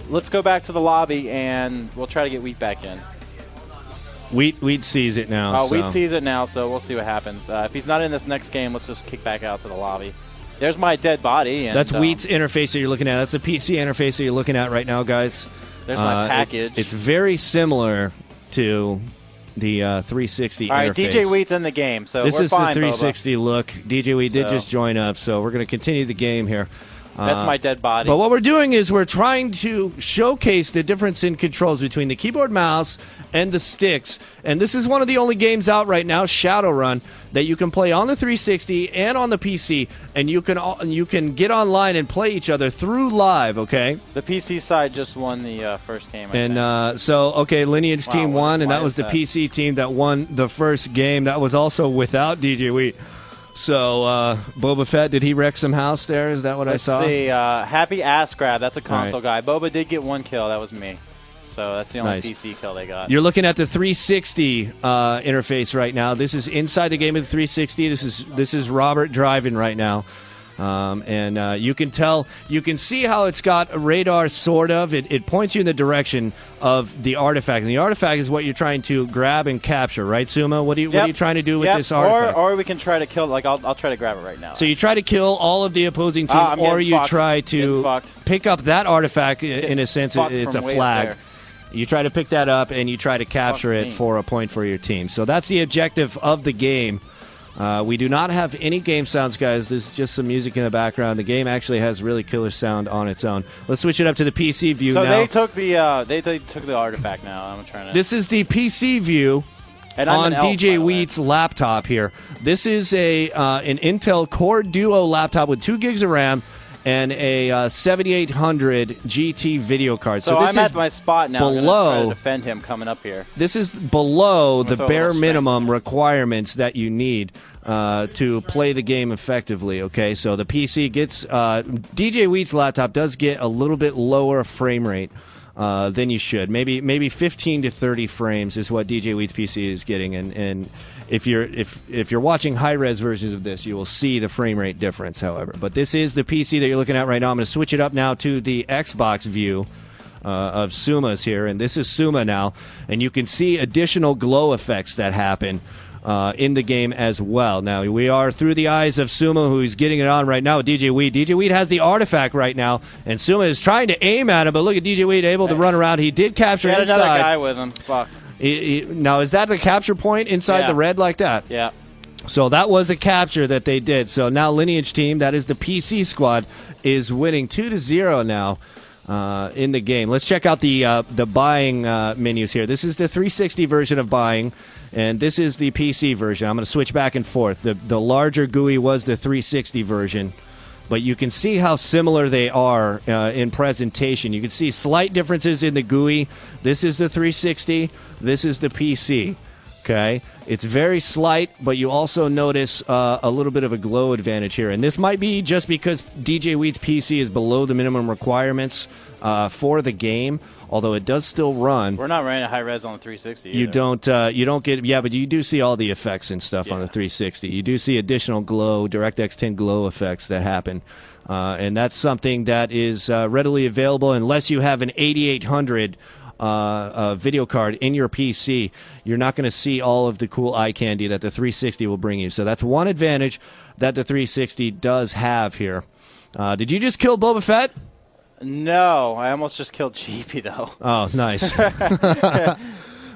Let's go back to the lobby, and we'll try to get Wheat back in. Wheat sees it now. Wheat sees it now, so we'll see what happens. If he's not in this next game, let's just kick back out to the lobby. There's my dead body. And, that's Wheat's interface that you're looking at. That's the PC interface that you're looking at right now, guys. There's my package. It's very similar to the 360 All right, interface. DJ Wheat's in the game, so this we're is fine, the 360 Boba. look. DJ Wheat did just join up, so we're going to continue the game here. That's my dead body. But what we're doing is we're trying to showcase the difference in controls between the keyboard, mouse, and the sticks. And this is one of the only games out right now, Shadowrun, that you can play on the 360 and on the PC, and you can get online and play each other through live. Okay. The PC side just won the first game. Okay, Lineage team won, and that was the PC team that won the first game. That was also without DJ Wheat. So, Boba Fett, did he wreck some house there? Is that what I saw? Let's see. Happy Ass Grab. That's a console guy. Boba did get one kill. That was me. So that's the only PC kill they got. You're looking at the 360 interface right now. This is inside the game of the 360. This is Robert driving right now. You can tell, you can see how it's got a radar, sort of. It points you in the direction of the artifact. And the artifact is what you're trying to grab and capture, right, Suma? What are you trying to do with this artifact? Or we can try to kill, I'll try to grab it right now. So you try to kill all of the opposing team, or you try to pick up that artifact. In a sense, it's a flag. You try to pick that up, and you try to capture it for a point for your team. So that's the objective of the game. We do not have any game sounds, guys. There's just some music in the background. The game actually has really killer sound on its own. Let's switch it up to the PC view now. So they took the artifact now. I'm trying to. This is the PC view on DJ Wheat's laptop here. This is an Intel Core Duo laptop with 2 gigs of RAM and a 7800 GT video card. So this I'm at my spot now. I'm try to defend him coming up here. This is below the bare minimum requirements that you need to play the game effectively. Okay, so the PC gets DJ Wheat's laptop does get a little bit lower frame rate than you should. Maybe 15 to 30 frames is what DJ Wheat's PC is getting, and if you're watching high-res versions of this, you will see the frame rate difference, however. But this is the PC that you're looking at right now. I'm going to switch it up now to the Xbox view of Suma's here, and this is Suma now, and you can see additional glow effects that happen in the game as well. Now, we are through the eyes of Suma, who's getting it on right now with DJ Wheat. DJ Wheat has the artifact right now, and Suma is trying to aim at him, but look at DJ Wheat able to run around. He did capture inside. Another guy with him. Fuck. Now, is that the capture point inside the red like that? Yeah. So that was a capture that they did. So now Lineage team, that is the PC squad, is winning 2-0 now in the game. Let's check out the buying menus here. This is the 360 version of buying, and this is the PC version. I'm going to switch back and forth. The larger GUI was the 360 version, but you can see how similar they are in presentation. You can see slight differences in the GUI. This is the 360. This is the PC. Okay, it's very slight, but you also notice a little bit of a glow advantage here. And this might be just because DJ Wheat's PC is below the minimum requirements for the game, although it does still run. We're not running a high res on the 360 either. You don't get, but you do see all the effects and stuff on the 360. You do see additional glow, DirectX 10 glow effects that happen. And that's something that is readily available unless you have an 8800 video card in your PC. You're not going to see all of the cool eye candy that the 360 will bring you. So that's one advantage that the 360 does have here. Did you just kill Boba Fett? No, I almost just killed GP though. Oh, nice.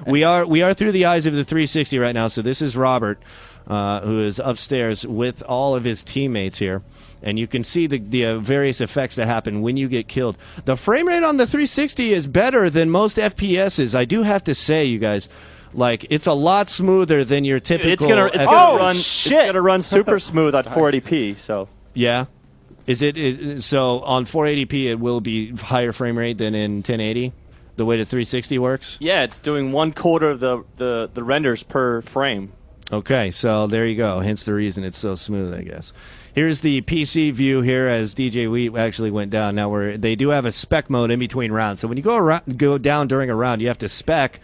We are through the eyes of the 360 right now. So this is Robert, who is upstairs with all of his teammates here. And you can see the various effects that happen when you get killed. The frame rate on the 360 is better than most FPSs. I do have to say, you guys, like, it's a lot smoother than your typical. It's gonna run super smooth at 40p. So yeah. So on 480p it will be higher frame rate than in 1080? The way the 360 works? Yeah, it's doing 1/4 of the renders per frame. Okay, so there you go. Hence the reason it's so smooth, I guess. Here's the PC view here as DJ Wheat actually went down. Now they do have a spec mode in between rounds. So when you go down during a round, you have to spec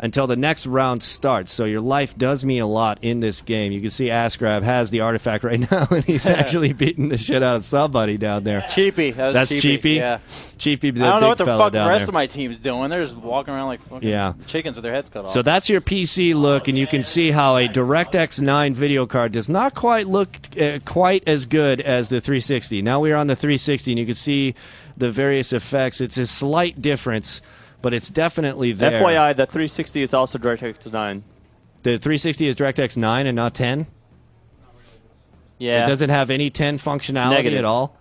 until the next round starts. So your life does mean a lot in this game. You can see Assgrab has the artifact right now, and he's actually beating the shit out of somebody down there. Cheapy. That's Cheapy? Yeah. Cheapy, the I don't know big what the fella fuck the down rest there. of my team's doing. They're just walking around like fucking chickens with their heads cut off. So that's your PC look, and you can see how a DirectX 9 video card does not quite look quite as good as the 360. Now we're on the 360, and you can see the various effects. It's a slight difference, but it's definitely there. FYI, the 360 is also DirectX 9. The 360 is DirectX 9 and not 10? Yeah. It doesn't have any 10 functionality Negative. at all?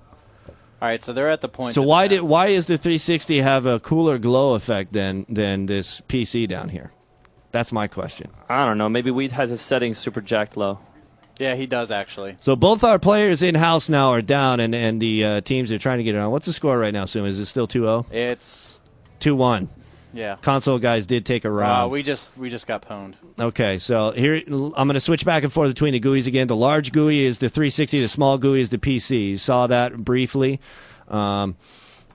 All right, so they're at the point. So why is the 360 have a cooler glow effect than this PC down here? That's my question. I don't know. Maybe Wheat has his settings super jacked low. Yeah, he does actually. So both our players in-house now are down, and the teams are trying to get it on. What's the score right now, Suma? Is it still 2-0? It's 2-1. Yeah. Console guys did take a round. We just got pwned. Okay, so here I'm going to switch back and forth between the GUIs again. The large GUI is the 360. The small GUI is the PC. You saw that briefly.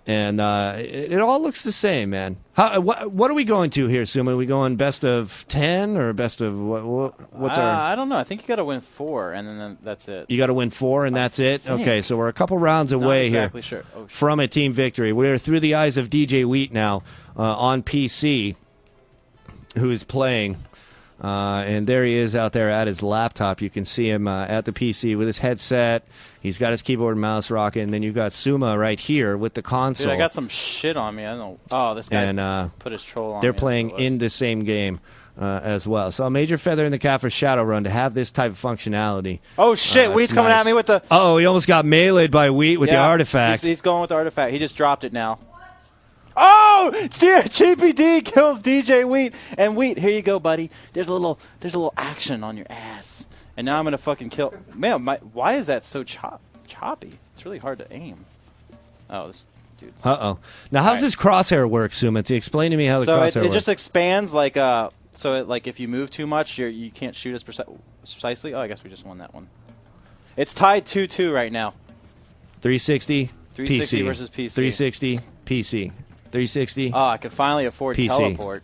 It all looks the same, man. What are we going to here, Suma? Are we going best of 10 or best of what's our? I don't know. I think you got to win 4, and then that's it. You got to win 4, and that's it. think. Okay, so we're a couple rounds away exactly here sure. Oh, shit. from a team victory. We're through the eyes of DJ Wheat now on PC, who is playing. And there he is out there at his laptop. You can see him at the PC with his headset. He's got his keyboard and mouse rocking. And then you've got Suma right here with the console. Dude, I got some shit on me. I don't know. Oh, this guy put his troll on They're me. playing in the same game as well. So a major feather in the cap for Shadowrun to have this type of functionality. Oh, shit. Wheat's coming at me with the... Oh, he almost got meleeed by Wheat with the artifact. He's going with the artifact. He just dropped it now. Oh, Cheapy D kills DJ Wheat, and Wheat, here you go, buddy. There's a little action on your ass, and now I'm gonna fucking kill. Man, why is that so choppy? It's really hard to aim. Oh, this dude's. Now, how does this crosshair work, Suma? Explain to me how the crosshair it works. just expands like like if you move too much, you can't shoot as precisely. Oh, I guess we just won that one. It's tied 2-2 right now. 360 360 versus PC. 360 PC. 360. Oh, I could finally afford PC. teleport.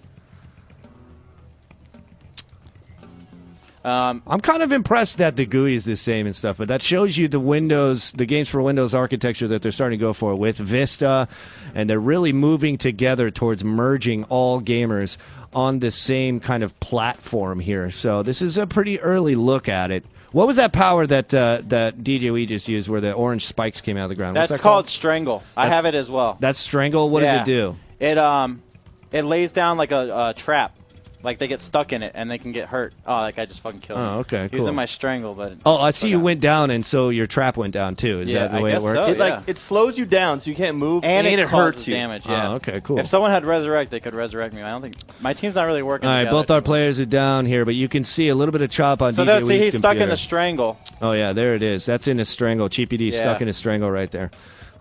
I'm kind of impressed that the GUI is the same and stuff, but that shows you the games for Windows architecture that they're starting to go for with Vista, and they're really moving together towards merging all gamers on the same kind of platform here. So this is a pretty early look at it. What was that power that DJ Wee just used where the orange spikes came out of the ground? That's called Strangle. I have it as well. That's Strangle? What does it do? It lays down like a trap. Like they get stuck in it and they can get hurt. Oh, that guy just fucking killed me. Oh, okay, He was cool. in my Strangle, but... Oh, I see you went down, and so your trap went down, too. Is that the way it works? So, It slows you down so you can't move, and it hurts causes you. damage, yeah. Oh, okay, cool. If someone had Resurrect, they could resurrect me. I don't think... My team's not really working All right, together. both our players are down here, but you can see a little bit of chop on So DJ that's, see, Wee's he's stuck in computer. the Strangle. Oh, yeah, there it is. That's in a Strangle. Cheapy D Yeah. stuck in a Strangle right there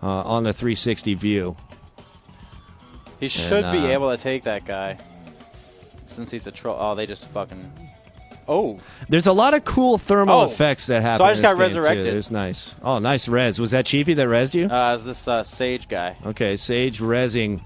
on the 360 view. He should be able to take that guy. Since he's a troll. Oh, they just fucking... Oh. There's a lot of cool thermal effects that happen. So I just in got this game, resurrected. Too. There's nice. Oh, nice res. Was that Cheapy that rezzed you? It's this Sage guy. Okay, Sage rezzing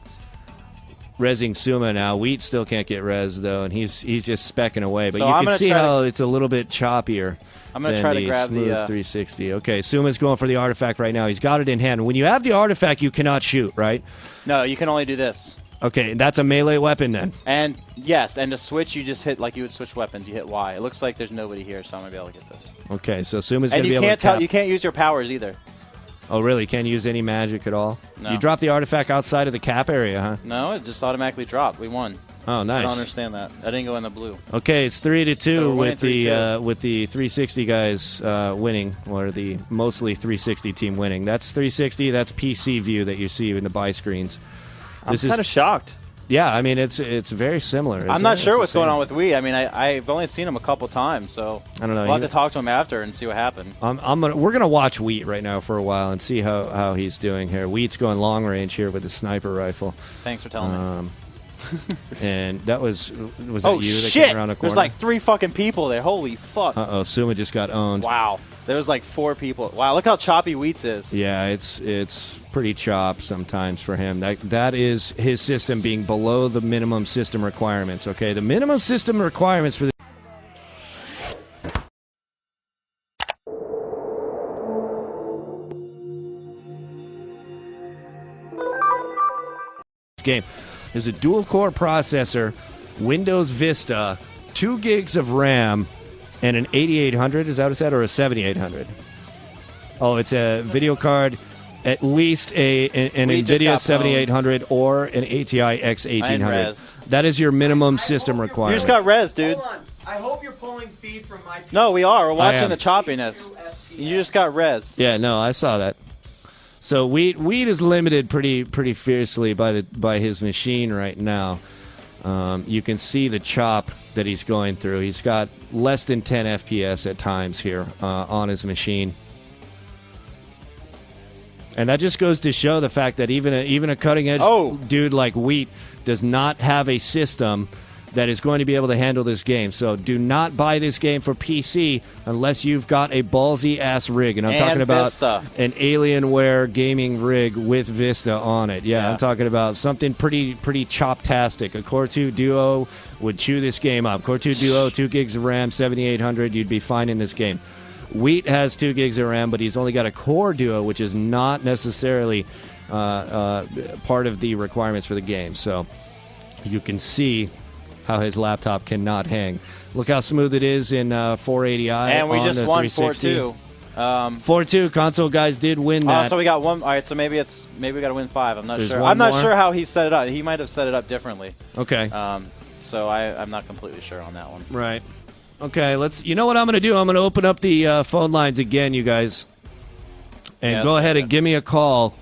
Suma now. Wheat still can't get res though, and he's just specking away. But So you I'm can gonna see try how it's a little bit choppier. I'm gonna than try to the grab the, smooth 360. Okay, Suma's going for the artifact right now. He's got it in hand. When you have the artifact, you cannot shoot, right? No, you can only do this. Okay, that's a melee weapon then. And yes, and to switch, you just hit like you would switch weapons. You hit Y. It looks like there's nobody here, so I'm gonna be able to get this. Okay, so Suma's And gonna be you able can't to tap. you can't use your powers either. Oh, really? Can't use any magic at all? No. You dropped the artifact outside of the cap area, huh? No, it just automatically dropped. We won. Oh, nice. I don't understand that. I didn't go in the blue. Okay, it's 3-2 So we're with the winning 3-2. with the 360 guys winning, or the mostly 360 team winning. That's 360. That's PC view that you see in the buy screens. I'm kind of shocked. Yeah, I mean it's very similar. I'm not sure what's going on with Wheat. I mean, I've only seen him a couple times, so I don't know. We'll have to talk to him after and see what happened. We're gonna watch Wheat right now for a while and see how he's doing here. Wheat's going long range here with the sniper rifle. Thanks for telling me. And that was that you that shit! came around the corner? There's like 3 fucking people there. Holy fuck! Suma just got owned. Wow. There was like 4 people. Wow, look how choppy Wheats is. Yeah, it's pretty chopped sometimes for him. That is his system being below the minimum system requirements. Okay, the minimum system requirements for this game is a dual-core processor, Windows Vista, 2 gigs of RAM, and an 8800. Is that what it said, or a 7800? Oh, it's a video card, at least an NVIDIA 7800 or an ATI X1800. That is your minimum system requirement. You just got res, dude. Hold on. I hope you're pulling feed from my PC. No, we are. We're watching the choppiness. You just got res. Yeah, no, I saw that. So Wheat is limited pretty fiercely by his machine right now. You can see the chop that he's going through. He's got less than 10 FPS at times here on his machine. And that just goes to show the fact that even a cutting-edge dude like Wheat does not have a system that is going to be able to handle this game. So do not buy this game for PC unless you've got a ballsy-ass rig. And I'm talking about an Alienware gaming rig with Vista on it. Yeah, I'm talking about something pretty chop-tastic. A Core 2 Duo would chew this game up. Core 2 Duo, 2 gigs of RAM, 7800, you'd be fine in this game. Wheat has 2 gigs of RAM, but he's only got a Core Duo, which is not necessarily part of the requirements for the game. So you can see how his laptop cannot hang. Look how smooth it is in 480i. And we just won 4-2. 4-2. 4-2. Console guys did win that. So we got one. All right, so maybe we got to win 5. I'm not There's sure. one I'm not more? sure how he set it up. He might have set it up differently. Okay. So I'm not completely sure on that one. Right. Okay, you know what I'm going to do? I'm going to open up the phone lines again, you guys. And go ahead and give me a call.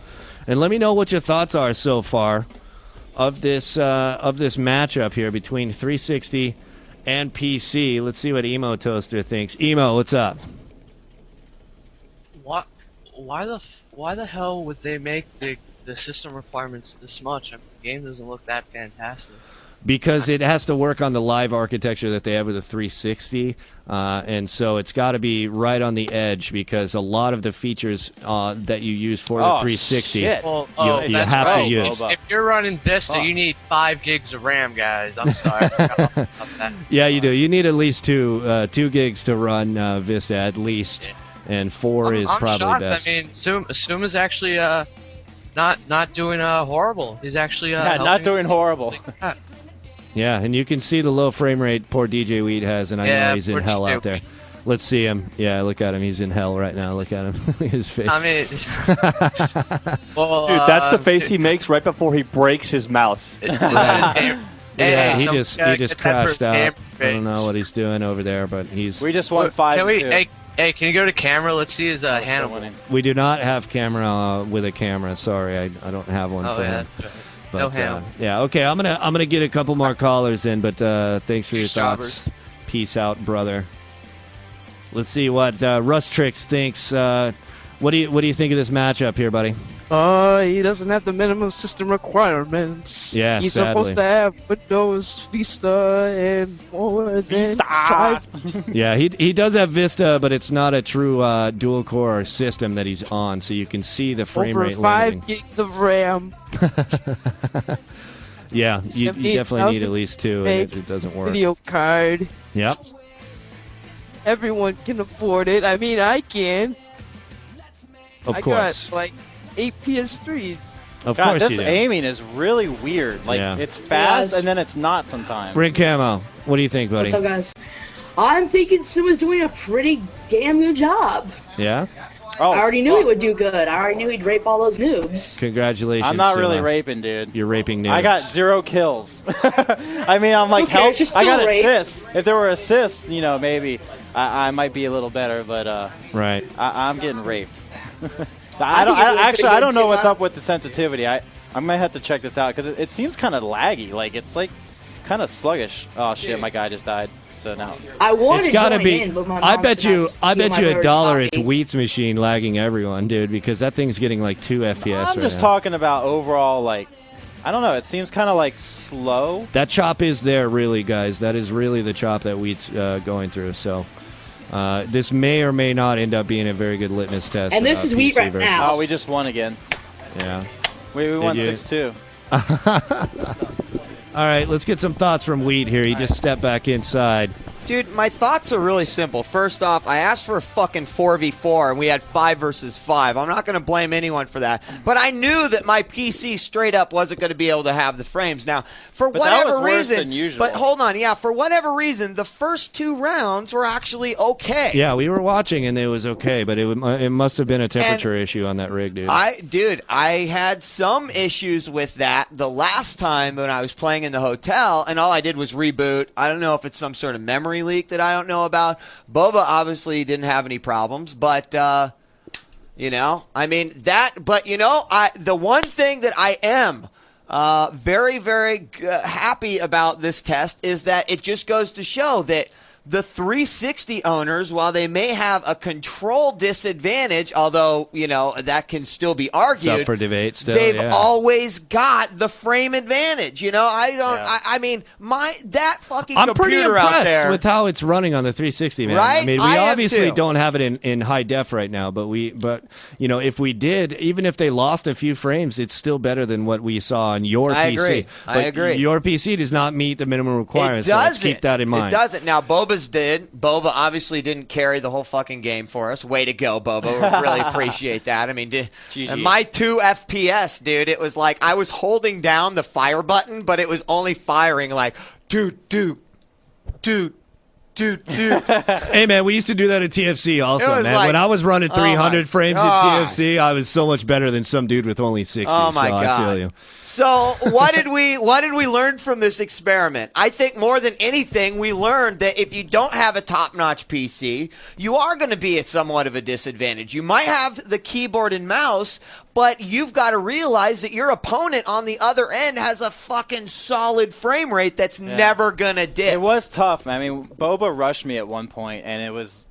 And let me know what your thoughts are so far of this matchup here between 360 and PC. Let's see what Emo Toaster thinks. Emo, what's up? Why the hell would they make the system requirements this much? I mean, the game doesn't look that fantastic. Because it has to work on the live architecture that they have with the 360, and so it's got to be right on the edge because a lot of the features that you use for the 360 you have to use. If you're running Vista, you need 5 gigs of RAM, guys. I'm sorry. I forgot about that. Yeah, you do. You need at least 2 gigs to run Vista at least, and 4 is probably shocked. best. I mean, Suma's actually not doing horrible. He's actually not doing horrible. Yeah, and you can see the low frame rate poor DJ Wheat has, and I know he's in hell out there. Let's see him. Yeah, look at him. He's in hell right now. Look at him. Look at his face. I mean, dude, that's the face he makes right before he breaks his mouse. Yeah, he just crashed out. I don't know what he's doing over there, but he's. We just won 5-2. Hey, can you go to camera? Let's see his Hannibal. We do not have camera with a camera. Sorry, I don't have one for him. But, yeah, okay. I'm gonna get a couple more callers in, but thanks for your thoughts. Peace out, brother. Let's see what Rust Tricks thinks. What do you think of this matchup here, buddy? He doesn't have the minimum system requirements. Yeah, He's sadly. supposed to have Windows Vista and more than 5. Yeah, he does have Vista, but it's not a true dual core system that he's on, so you can see the frame Over rate 5 limiting. gigs of RAM. Yeah, you definitely need at least 2, and it doesn't work. Video card. Yep. Everyone can afford it. I mean, I can. Of I course. got like 8 PS3s. Of God, course this you do. aiming is really weird. Like it's fast and then it's not sometimes. Brink Camo, what do you think, buddy? What's up, guys? I'm thinking Suma's doing a pretty damn good job. Yeah? I already knew he would do good. I already knew he'd rape all those noobs. Congratulations. I'm not Suma. really raping, dude. You're raping noobs. I got 0 kills. I mean, I'm like, Who cares? You're I got still rape. assists. If there were assists, maybe I might be a little better, but right. I'm getting raped. I think it was pretty I good, don't know what's Suma. up with the sensitivity. I might have to check this out because it seems kind of laggy. Like it's like kind of sluggish. Oh shit, my guy just died. So now I want It's to gotta join be. in, but my I mom bet said you. I have to bet steal you my $1. brother's It's copy. Wheat's machine lagging everyone, dude, because that thing's getting like 2 FPS I'm right just now. talking about overall. Like I don't know. It seems kind of like slow. That chop is there, really, guys. That is really the chop that Wheat's going through. So this may or may not end up being a very good litmus test. And this about is Wheat PC right versus- now. Oh, we just won again. Yeah. We won you? 6-2. All right, let's get some thoughts from Wheat here. He just stepped back inside. Dude, my thoughts are really simple. First off, I asked for a fucking 4v4, and we had 5 versus 5. I'm not going to blame anyone for that. But I knew that my PC straight up wasn't going to be able to have the frames. Now, for But that whatever was worse reason, than usual. but hold on, yeah, for whatever reason, the first 2 rounds were actually okay. Yeah, we were watching, and it was okay, but it must have been a temperature issue on that rig, dude. I had some issues with that the last time when I was playing in the hotel, and all I did was reboot. I don't know if it's some sort of memory leak that I don't know about. Boba obviously didn't have any problems, but the one thing that I am very, very happy about this test is that it just goes to show that the 360 owners, while they may have a control disadvantage, although, that can still be argued. It's up for debate still, They've yeah. always got the frame advantage. That fucking I'm pretty computer out impressed there. with how it's running on the 360, man. Right? I mean, we I am obviously too. don't have it in high def right now, but if we did, even if they lost a few frames, it's still better than what we saw on your I PC. agree. But I agree. Your PC does not meet the minimum requirements. It So let's doesn't. keep that in mind. It doesn't. Now, Boba's did. Boba obviously didn't carry the whole fucking game for us. Way to go, Boba. We really appreciate that. I mean, and my 2 FPS, dude, it was like I was holding down the fire button, but it was only firing like, dude. Hey, man, we used to do that at TFC also, It was man. like- when I was running oh my 300 frames at God. TFC, I was so much better than some dude with only 60. Oh my so God. I feel you. So what did we learn from this experiment? I think more than anything, we learned that if you don't have a top-notch PC, you are going to be at somewhat of a disadvantage. You might have the keyboard and mouse, but you've got to realize that your opponent on the other end has a fucking solid frame rate that's never going to dip. It was tough. I mean, Boba rushed me at one point, and it was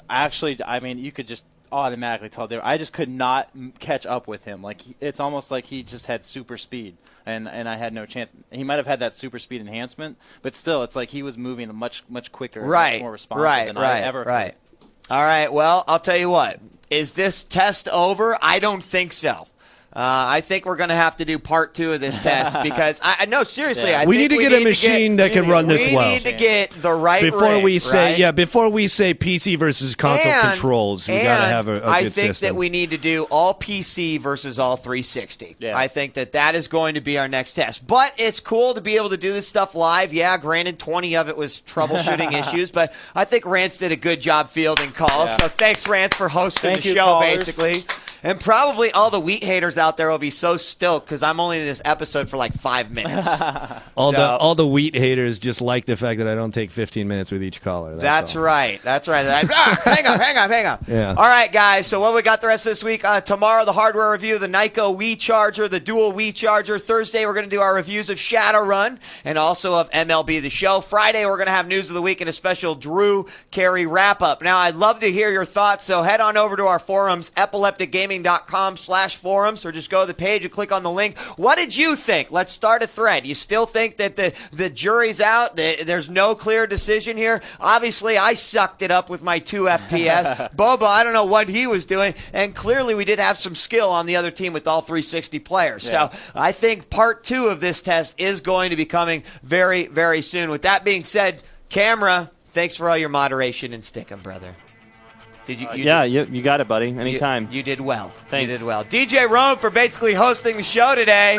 actually. I mean, you could just automatically tell there. I just could not catch up with him. Like it's almost like he just had super speed, and I had no chance. He might have had that super speed enhancement, but still, it's like he was moving much quicker, much more responsive than I ever. Right. All right. Well, I'll tell you what. Is this test over? I don't think so. I think we're going to have to do part 2 of this test because no, seriously, Yeah. I We think need to get a machine that can run this well. We need to get the right Before rig, we say right? before we say PC versus console controls, we got to have a good I think system. that we need to do all PC versus all 360. Yeah. I think that is going to be our next test. But it's cool to be able to do this stuff live. Yeah, granted, 20 of it was troubleshooting issues, but I think Rance did a good job fielding calls. Yeah. So thanks, Rance, for hosting Thank the you, show, callers. basically. And probably all the Wheat haters out there will be so stoked because I'm only in this episode for like 5 minutes. All the Wheat haters just like the fact that I don't take 15 minutes with each caller. That's all. right. Hang on. Yeah. All right, guys. So what we got the rest of this week? Tomorrow, the hardware review, the Nyko Wii Charger, the dual Wii Charger. Thursday, we're going to do our reviews of Shadowrun and also of MLB The Show. Friday, we're going to have news of the week and a special Drew Carey wrap-up. Now, I'd love to hear your thoughts, so head on over to our forums, epilepticgaming.com/forums, or just go to the page and click on the link. What did you think? Let's start a thread. You still think that the jury's out? There's no clear decision here? Obviously, I sucked it up with my 2 FPS. Boba, I don't know what he was doing, and clearly we did have some skill on the other team with all 360 players. Yeah. So I think part 2 of this test is going to be coming very, very soon. With that being said, Camera, thanks for all your moderation and sticking, brother. Did you? You got it, buddy. Anytime. You did well. Thanks. You did well. DJ Rome for basically hosting the show today.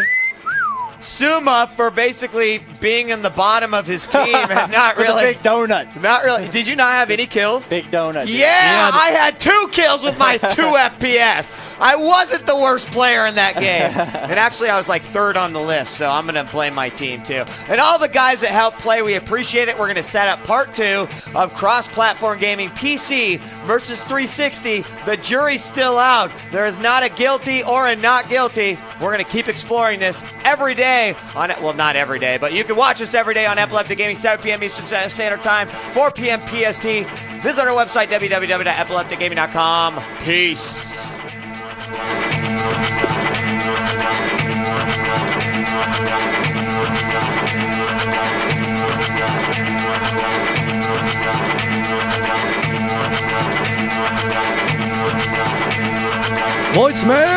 Suma for basically being in the bottom of his team and not For the really. big donut. Not really. Did you not have any kills? Big donut. Yeah, I had 2 kills with my 2 FPS. I wasn't the worst player in that game. And actually, I was like 3rd on the list, so I'm going to blame my team too. And all the guys that helped play, we appreciate it. We're going to set up part 2 of cross-platform gaming, PC versus 360. The jury's still out. There is not a guilty or a not guilty. We're going to keep exploring this every day on it. Well, not every day, but you can watch us every day on Epileptic Gaming, 7 p.m. Eastern Standard Time, 4 p.m. PST. Visit our website, www.epilepticgaming.com. Peace. Voicemail!